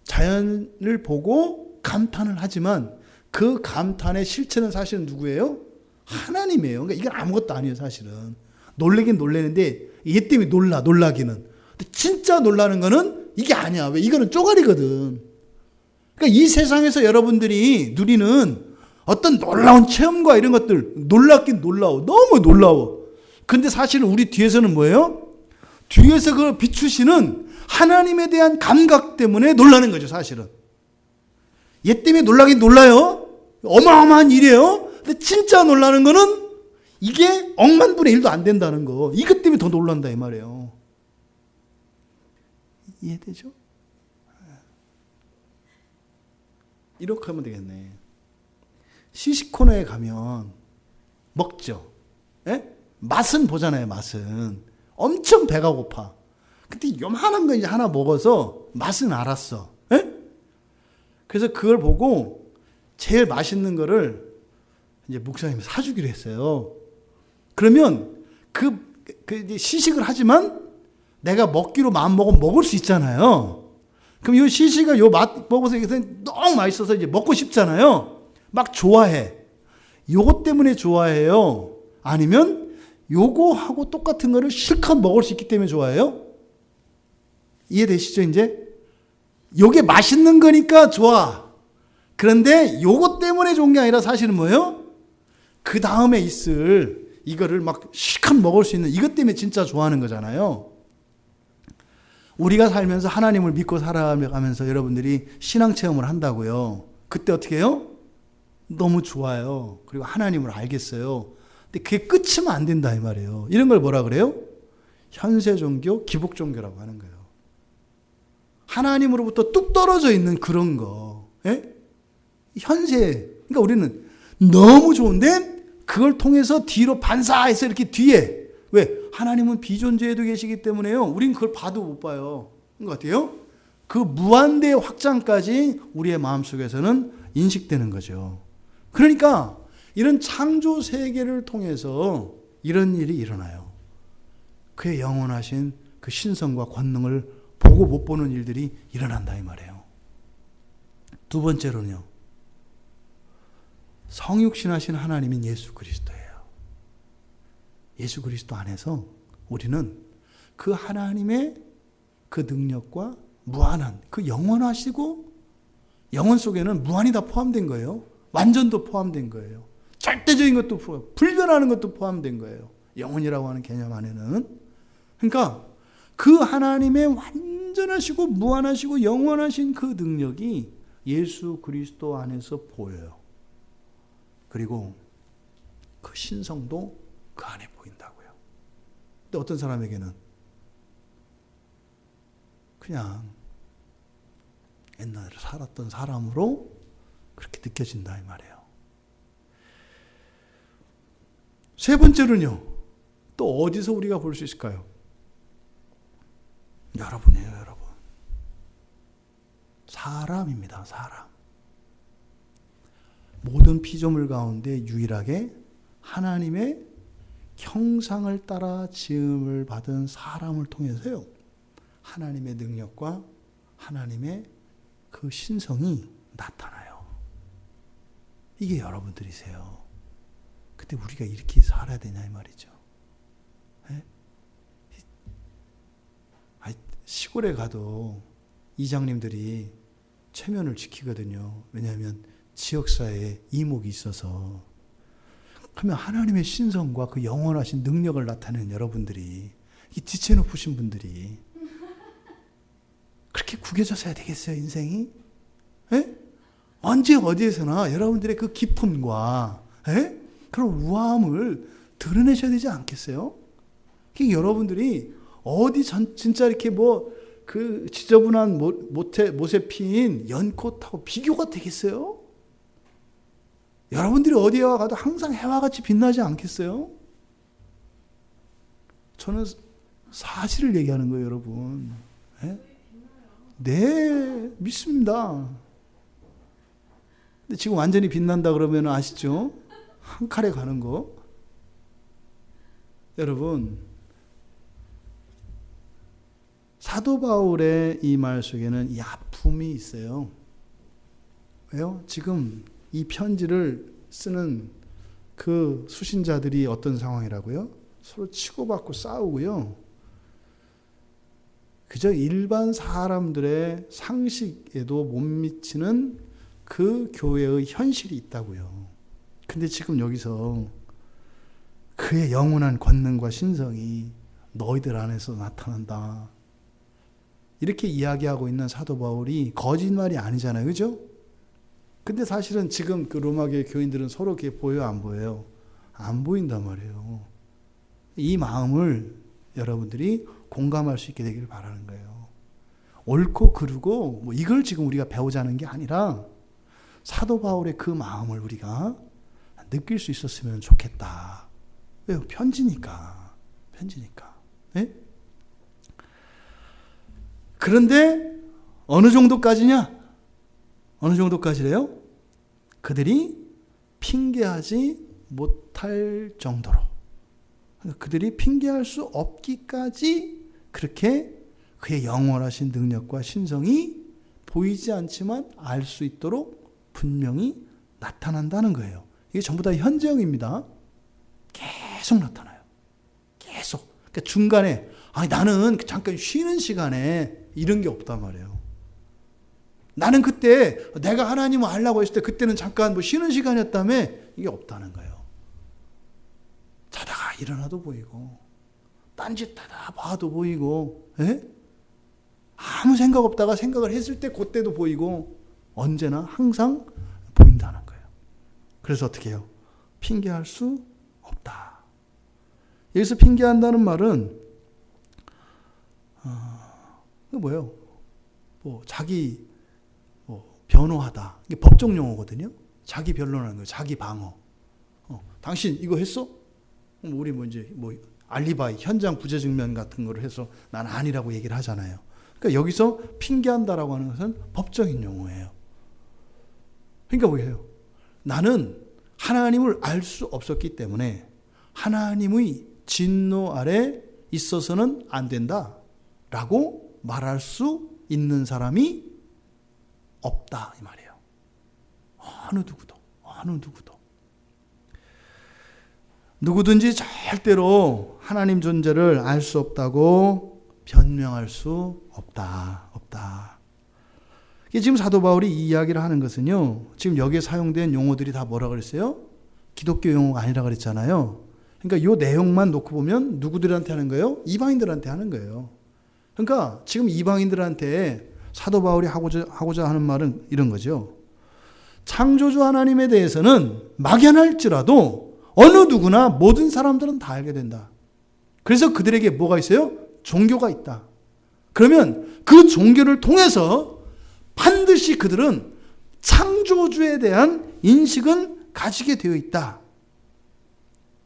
자연을 보고 감탄을 하지만 그 감탄의 실체는 사실은 누구예요? 하나님이에요. 그러니까 이건 아무것도 아니에요, 사실은. 놀래긴 놀래는데 얘 때문에 놀라기는. 근데 진짜 놀라는 거는 이게 아니야. 왜? 이거는 쪼가리거든. 그러니까 이 세상에서 여러분들이 누리는 어떤 놀라운 체험과 이런 것들, 놀랍긴 놀라워. 너무 놀라워. 근데 사실은 우리 뒤에서는 뭐예요? 뒤에서 그 비추시는 하나님에 대한 감각 때문에 놀라는 거죠, 사실은. 얘 때문에 놀라긴 놀라요. 어마어마한 일이에요. 근데 진짜 놀라는 거는 이게 억만분의 1도 안 된다는 거. 이것 때문에 더 놀란다 이 말이에요. 이해되죠? 이렇게 하면 되겠네. 시식 코너에 가면 먹죠. 예? 맛은 보잖아요, 맛은. 엄청 배가 고파. 근데 요만한 거 이제 하나 먹어서 맛은 알았어. 예? 그래서 그걸 보고 제일 맛있는 거를 이제 목사님이 사주기로 했어요. 그러면 이제 시식을 하지만 내가 먹기로 마음먹으면 먹을 수 있잖아요. 그럼 이 시식을 요 맛 먹어서 너무 맛있어서 이제 먹고 싶잖아요. 막 좋아해. 요것 때문에 좋아해요? 아니면 요거하고 똑같은 거를 실컷 먹을 수 있기 때문에 좋아해요? 이해되시죠, 이제? 요게 맛있는 거니까 좋아. 그런데 요것 때문에 좋은 게 아니라 사실은 뭐예요? 그 다음에 있을 이거를 막 실컷 먹을 수 있는 이것 때문에 진짜 좋아하는 거잖아요. 우리가 살면서 하나님을 믿고 살아가면서 여러분들이 신앙 체험을 한다고요. 그때 어떻게 해요? 너무 좋아요. 그리고 하나님을 알겠어요. 근데 그게 끝이면 안 된다 이 말이에요. 이런 걸 뭐라 그래요? 현세 종교, 기복 종교라고 하는 거예요. 하나님으로부터 뚝 떨어져 있는 그런 거. 예? 현세. 그러니까 우리는 너무 좋은데 그걸 통해서 뒤로 반사해서 이렇게 뒤에. 왜? 하나님은 비존재에도 계시기 때문에요. 우린 그걸 봐도 못 봐요. 그런 것 같아요. 그 무한대의 확장까지 우리의 마음속에서는 인식되는 거죠. 그러니까 이런 창조 세계를 통해서 이런 일이 일어나요. 그의 영원하신 그 신성과 권능을 보고 못 보는 일들이 일어난다 이 말이에요. 두 번째로는요. 성육신하신 하나님인 예수 그리스도예요. 예수 그리스도 안에서 우리는 그 하나님의 그 능력과 무한한 그 영원하시고 영원 속에는 무한이 다 포함된 거예요. 완전도 포함된 거예요. 절대적인 것도 불변하는 것도 포함된 거예요. 영원이라고 하는 개념 안에는. 그러니까 그 하나님의 완전하시고 무한하시고 영원하신 그 능력이 예수 그리스도 안에서 보여요. 그리고 그 신성도 그 안에 보인다고요. 근데 어떤 사람에게는 그냥 옛날에 살았던 사람으로 그렇게 느껴진다 이 말이에요. 세 번째로는요. 또 어디서 우리가 볼 수 있을까요? 여러분이에요, 여러분. 사람입니다, 사람. 모든 피조물 가운데 유일하게 하나님의 형상을 따라 지음을 받은 사람을 통해서요. 하나님의 능력과 하나님의 그 신성이 나타나요. 이게 여러분들이세요. 근데 우리가 이렇게 살아야 되냐 이 말이죠. 예? 시골에 가도 이장님들이 체면을 지키거든요. 왜냐하면 지역사회에 이목이 있어서. 그러면 하나님의 신성과 그 영원하신 능력을 나타내는 여러분들이, 이 지체 높으신 분들이 그렇게 구겨져서야 되겠어요, 인생이? 예? 언제 어디에서나 여러분들의 그 기쁨과 그런 우아함을 드러내셔야 되지 않겠어요? 여러분들이 어디 진짜 이렇게 그 지저분한 못에 핀 연꽃하고 비교가 되겠어요? 여러분들이 어디에 가도 항상 해와 같이 빛나지 않겠어요? 저는 사실을 얘기하는 거예요, 여러분. 네, 믿습니다. 근데 지금 완전히 빛난다 그러면 아시죠? 한 칼에 가는 거. 여러분, 사도 바울의 이 말 속에는 이 아픔이 있어요. 왜요? 지금 이 편지를 쓰는 그 수신자들이 어떤 상황이라고요? 서로 치고받고 싸우고요. 그저 일반 사람들의 상식에도 못 미치는 그 교회의 현실이 있다고요. 근데 지금 여기서 그의 영원한 권능과 신성이 너희들 안에서 나타난다. 이렇게 이야기하고 있는 사도 바울이 거짓말이 아니잖아요. 그죠? 근데 사실은 지금 그 로마교회 교인들은 서로 그게 보여요? 안 보여요? 안 보인단 말이에요. 이 마음을 여러분들이 공감할 수 있게 되기를 바라는 거예요. 옳고 그르고 이걸 지금 우리가 배우자는 게 아니라 사도 바울의 그 마음을 우리가 느낄 수 있었으면 좋겠다. 왜요? 편지니까. 네? 그런데 어느 정도까지냐? 어느 정도까지래요? 그들이 핑계하지 못할 정도로. 그들이 핑계할 수 없기까지 그렇게 그의 영원하신 능력과 신성이 보이지 않지만 알 수 있도록 분명히 나타난다는 거예요. 이게 전부 다 현재형입니다. 계속 나타나요. 계속. 그러니까 중간에 나는 잠깐 쉬는 시간에 이런 게 없단 말이에요. 나는 그때 내가 하나님을 알라고 했을 때 그때는 잠깐 쉬는 시간이었다며 이게 없다는 거예요. 자다가 일어나도 보이고 딴짓하다 봐도 보이고 아무 생각 없다가 생각을 했을 때 그때도 보이고 언제나 항상 보인다는 거예요. 그래서 어떻게 해요? 핑계할 수 없다. 여기서 핑계한다는 말은 뭐예요? 자기 변호하다. 이게 법적 용어거든요. 자기 변론하는 거예요. 자기 방어. 당신 이거 했어? 우리 알리바이, 현장 부재 증명 같은 거를 해서 난 아니라고 얘기를 하잖아요. 그러니까 여기서 핑계한다라고 하는 것은 법적인 용어예요. 그러니까 뭐예요? 나는 하나님을 알 수 없었기 때문에 하나님의 진노 아래 있어서는 안 된다라고 말할 수 있는 사람이 없다 이 말이에요. 어느 누구도. 누구든지 절대로 하나님 존재를 알 수 없다고 변명할 수 없다. 이게 지금 사도 바울이 이 이야기를 하는 것은요. 지금 여기에 사용된 용어들이 다 뭐라 그랬어요? 기독교 용어가 아니라 그랬잖아요. 그러니까 이 내용만 놓고 보면 누구들한테 하는 거예요? 이방인들한테 하는 거예요. 그러니까 지금 이방인들한테 사도 바울이 하고자 하는 말은 이런 거죠. 창조주 하나님에 대해서는 막연할지라도 어느 누구나 모든 사람들은 다 알게 된다. 그래서 그들에게 뭐가 있어요? 종교가 있다. 그러면 그 종교를 통해서 반드시 그들은 창조주에 대한 인식은 가지게 되어 있다.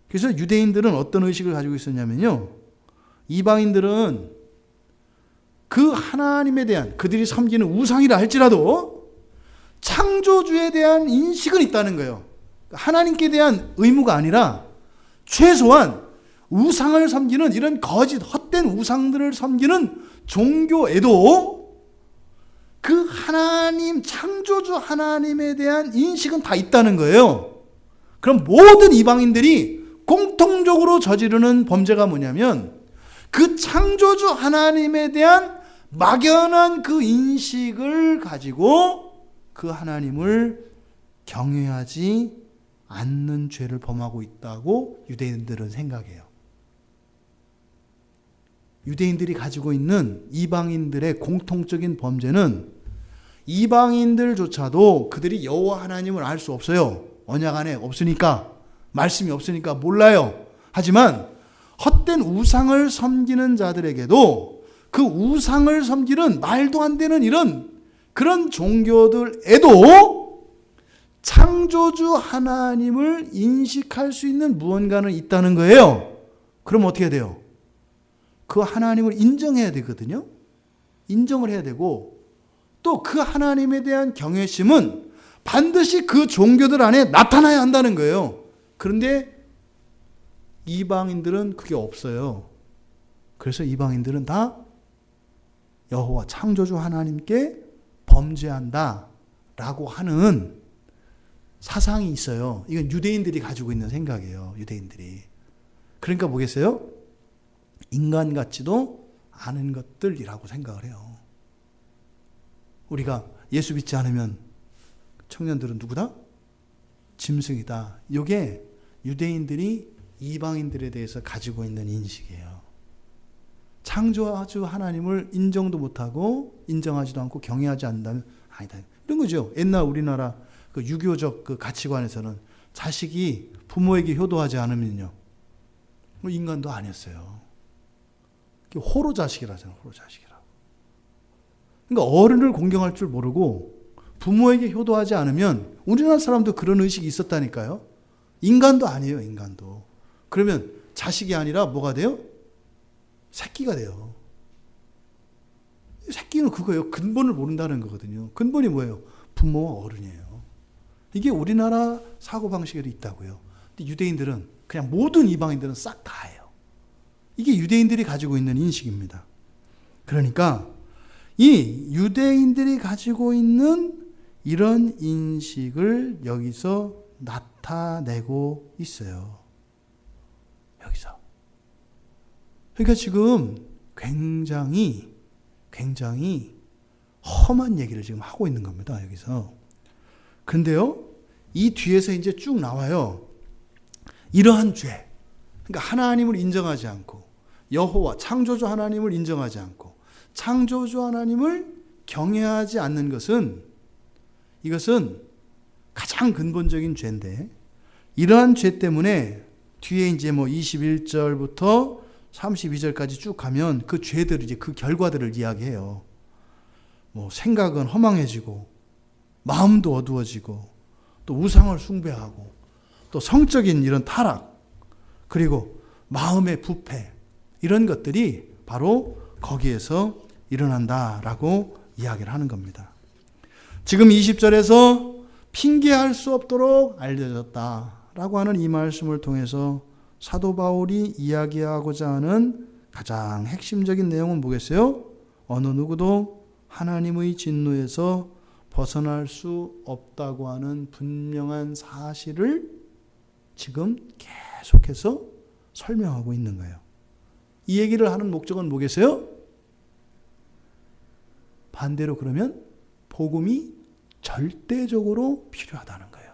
그래서 유대인들은 어떤 의식을 가지고 있었냐면요. 이방인들은 그 하나님에 대한 그들이 섬기는 우상이라 할지라도 창조주에 대한 인식은 있다는 거예요. 하나님께 대한 의무가 아니라 최소한 우상을 섬기는 이런 거짓 헛된 우상들을 섬기는 종교에도 그 하나님, 창조주 하나님에 대한 인식은 다 있다는 거예요. 그럼 모든 이방인들이 공통적으로 저지르는 범죄가 뭐냐면 그 창조주 하나님에 대한 막연한 그 인식을 가지고 그 하나님을 경외하지 않는 죄를 범하고 있다고 유대인들은 생각해요. 유대인들이 가지고 있는 이방인들의 공통적인 범죄는 이방인들조차도 그들이 여호와 하나님을 알 수 없어요. 언약 안에 없으니까, 말씀이 없으니까 몰라요. 하지만 헛된 우상을 섬기는 자들에게도 그 우상을 섬기는 말도 안 되는 이런 그런 종교들에도 창조주 하나님을 인식할 수 있는 무언가는 있다는 거예요. 그럼 어떻게 돼요? 그 하나님을 인정해야 되거든요. 인정을 해야 되고 또 그 하나님에 대한 경외심은 반드시 그 종교들 안에 나타나야 한다는 거예요. 그런데 이방인들은 그게 없어요. 그래서 이방인들은 다 여호와 창조주 하나님께 범죄한다 라고 하는 사상이 있어요. 이건 유대인들이 가지고 있는 생각이에요. 유대인들이. 그러니까 뭐겠어요? 인간 같지도 않은 것들이라고 생각을 해요. 우리가 예수 믿지 않으면 청년들은 누구다? 짐승이다. 이게 유대인들이 이방인들에 대해서 가지고 있는 인식이에요. 창조주 하나님을 인정도 못하고 인정하지도 않고 경외하지 않는다면 아니다. 이런 거죠. 옛날 우리나라 그 유교적 그 가치관에서는 자식이 부모에게 효도하지 않으면요, 인간도 아니었어요. 호로 자식이라잖아요. 호로 자식이라고. 그러니까 어른을 공경할 줄 모르고 부모에게 효도하지 않으면 우리나라 사람도 그런 의식이 있었다니까요. 인간도 아니에요. 인간도. 그러면 자식이 아니라 뭐가 돼요? 새끼가 돼요. 새끼는 그거예요. 근본을 모른다는 거거든요. 근본이 뭐예요? 부모와 어른이에요. 이게 우리나라 사고방식에도 있다고요. 근데 유대인들은 그냥 모든 이방인들은 싹 다예요. 이게 유대인들이 가지고 있는 인식입니다. 그러니까 이 유대인들이 가지고 있는 이런 인식을 여기서 나타내고 있어요. 여기서. 그러니까 지금 굉장히 험한 얘기를 지금 하고 있는 겁니다. 여기서. 그런데요, 이 뒤에서 이제 쭉 나와요. 이러한 죄. 그러니까 하나님을 인정하지 않고 여호와 창조주 하나님을 인정하지 않고 창조주 하나님을 경외하지 않는 것은, 이것은 가장 근본적인 죄인데, 이러한 죄 때문에 뒤에 이제 21절부터 32절까지 쭉 가면 그 죄들, 이제 그 결과들을 이야기해요. 생각은 허망해지고 마음도 어두워지고 또 우상을 숭배하고 또 성적인 이런 타락, 그리고 마음의 부패, 이런 것들이 바로 거기에서 일어난다라고 이야기를 하는 겁니다. 지금 20절에서 핑계할 수 없도록 알려졌다라고 하는 이 말씀을 통해서 사도 바울이 이야기하고자 하는 가장 핵심적인 내용은 뭐겠어요? 어느 누구도 하나님의 진노에서 벗어날 수 없다고 하는 분명한 사실을 지금 계속해서 설명하고 있는 거예요. 이 얘기를 하는 목적은 뭐겠어요? 반대로 그러면 복음이 절대적으로 필요하다는 거예요.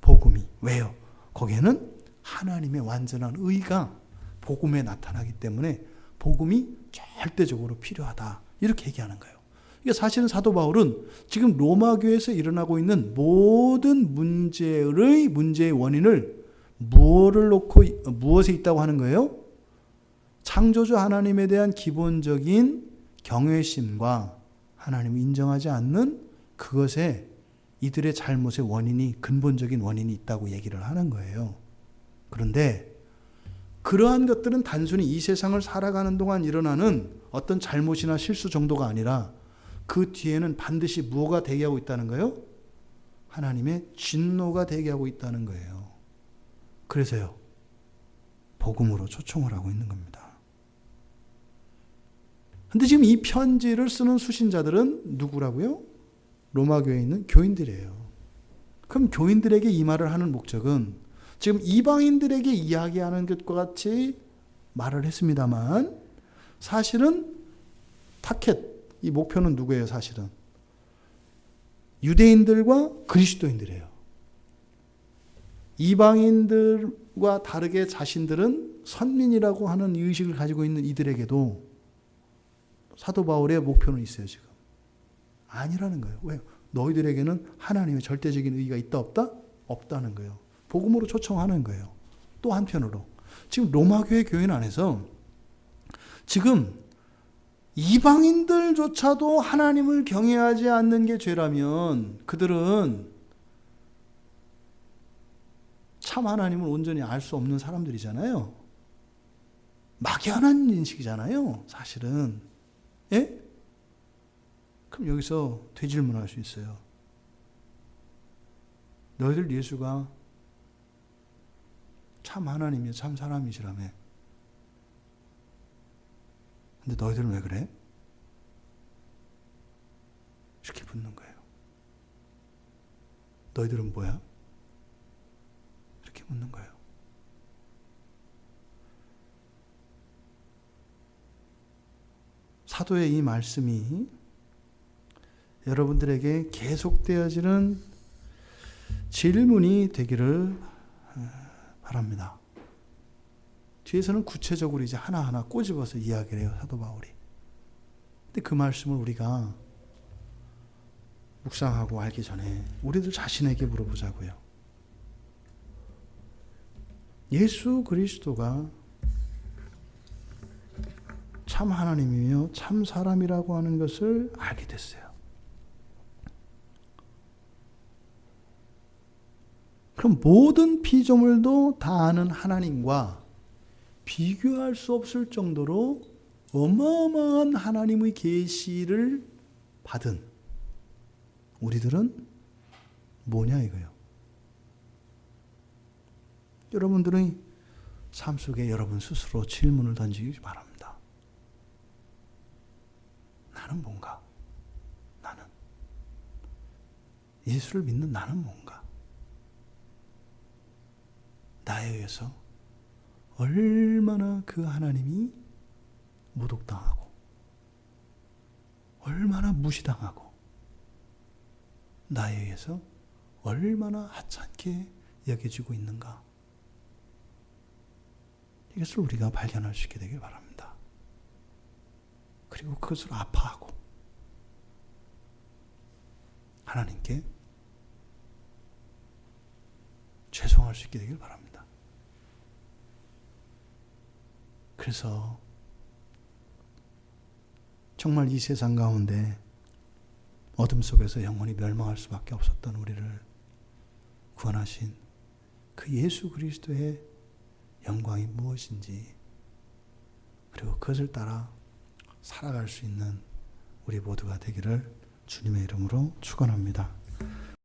복음이. 왜요? 거기에는 하나님의 완전한 의가 복음에 나타나기 때문에 복음이 절대적으로 필요하다. 이렇게 얘기하는 거예요. 그러니까 사실은 사도 바울은 지금 로마 교회에서 일어나고 있는 모든 문제의 원인을 무엇에 있다고 하는 거예요? 창조주 하나님에 대한 기본적인 경외심과 하나님을 인정하지 않는 그것에 이들의 잘못의 원인이, 근본적인 원인이 있다고 얘기를 하는 거예요. 그런데 그러한 것들은 단순히 이 세상을 살아가는 동안 일어나는 어떤 잘못이나 실수 정도가 아니라 그 뒤에는 반드시 무엇가 대기하고 있다는 거예요? 하나님의 진노가 대기하고 있다는 거예요. 그래서요, 복음으로 초청을 하고 있는 겁니다. 근데 지금 이 편지를 쓰는 수신자들은 누구라고요? 로마 교회에 있는 교인들이에요. 그럼 교인들에게 이 말을 하는 목적은 지금 이방인들에게 이야기하는 것과 같이 말을 했습니다만 사실은 타켓, 이 목표는 누구예요? 사실은 유대인들과 그리스도인들이에요. 이방인들과 다르게 자신들은 선민이라고 하는 의식을 가지고 있는 이들에게도 사도 바울의 목표는 있어요. 지금 아니라는 거예요. 왜? 너희들에게는 하나님의 절대적인 의의가 있다 없다? 없다는 거예요. 복음으로 초청하는 거예요. 또 한편으로 지금 로마 교회 교인 안에서 지금 이방인들조차도 하나님을 경외하지 않는 게 죄라면 그들은 참 하나님을 온전히 알 수 없는 사람들이잖아요. 막연한 인식이잖아요. 사실은. 예? 그럼 여기서 되질문할 수 있어요. 너희들 예수가 참 하나님이요 참 사람이시라며. 근데 너희들은 왜 그래? 이렇게 묻는 거예요. 너희들은 뭐야? 이렇게 묻는 거예요. 사도의 이 말씀이 여러분들에게 계속되어지는 질문이 되기를 바랍니다. 뒤에서는 구체적으로 이제 하나하나 꼬집어서 이야기를 해요. 사도 바울이. 근데 그 말씀을 우리가 묵상하고 알기 전에 우리들 자신에게 물어보자고요. 예수 그리스도가 참 하나님이며 참 사람이라고 하는 것을 알게 됐어요. 그럼 모든 피조물도 다 아는 하나님과 비교할 수 없을 정도로 어마어마한 하나님의 계시를 받은 우리들은 뭐냐 이거예요. 여러분들의 삶 속에 여러분 스스로 질문을 던지기 바랍니다. 나는 뭔가? 나는 예수를 믿는 나는 뭔가? 나에 의해서 얼마나 그 하나님이 모독당하고 얼마나 무시당하고 나에 의해서 얼마나 하찮게 여겨지고 있는가? 이것을 우리가 발견할 수 있게 되길 바랍니다. 그리고 그것을 아파하고 하나님께 죄송할 수 있게 되길 바랍니다. 그래서 정말 이 세상 가운데 어둠 속에서 영원히 멸망할 수밖에 없었던 우리를 구원하신 그 예수 그리스도의 영광이 무엇인지 그리고 그것을 따라 살아갈 수 있는 우리 모두가 되기를 주님의 이름으로 축원합니다.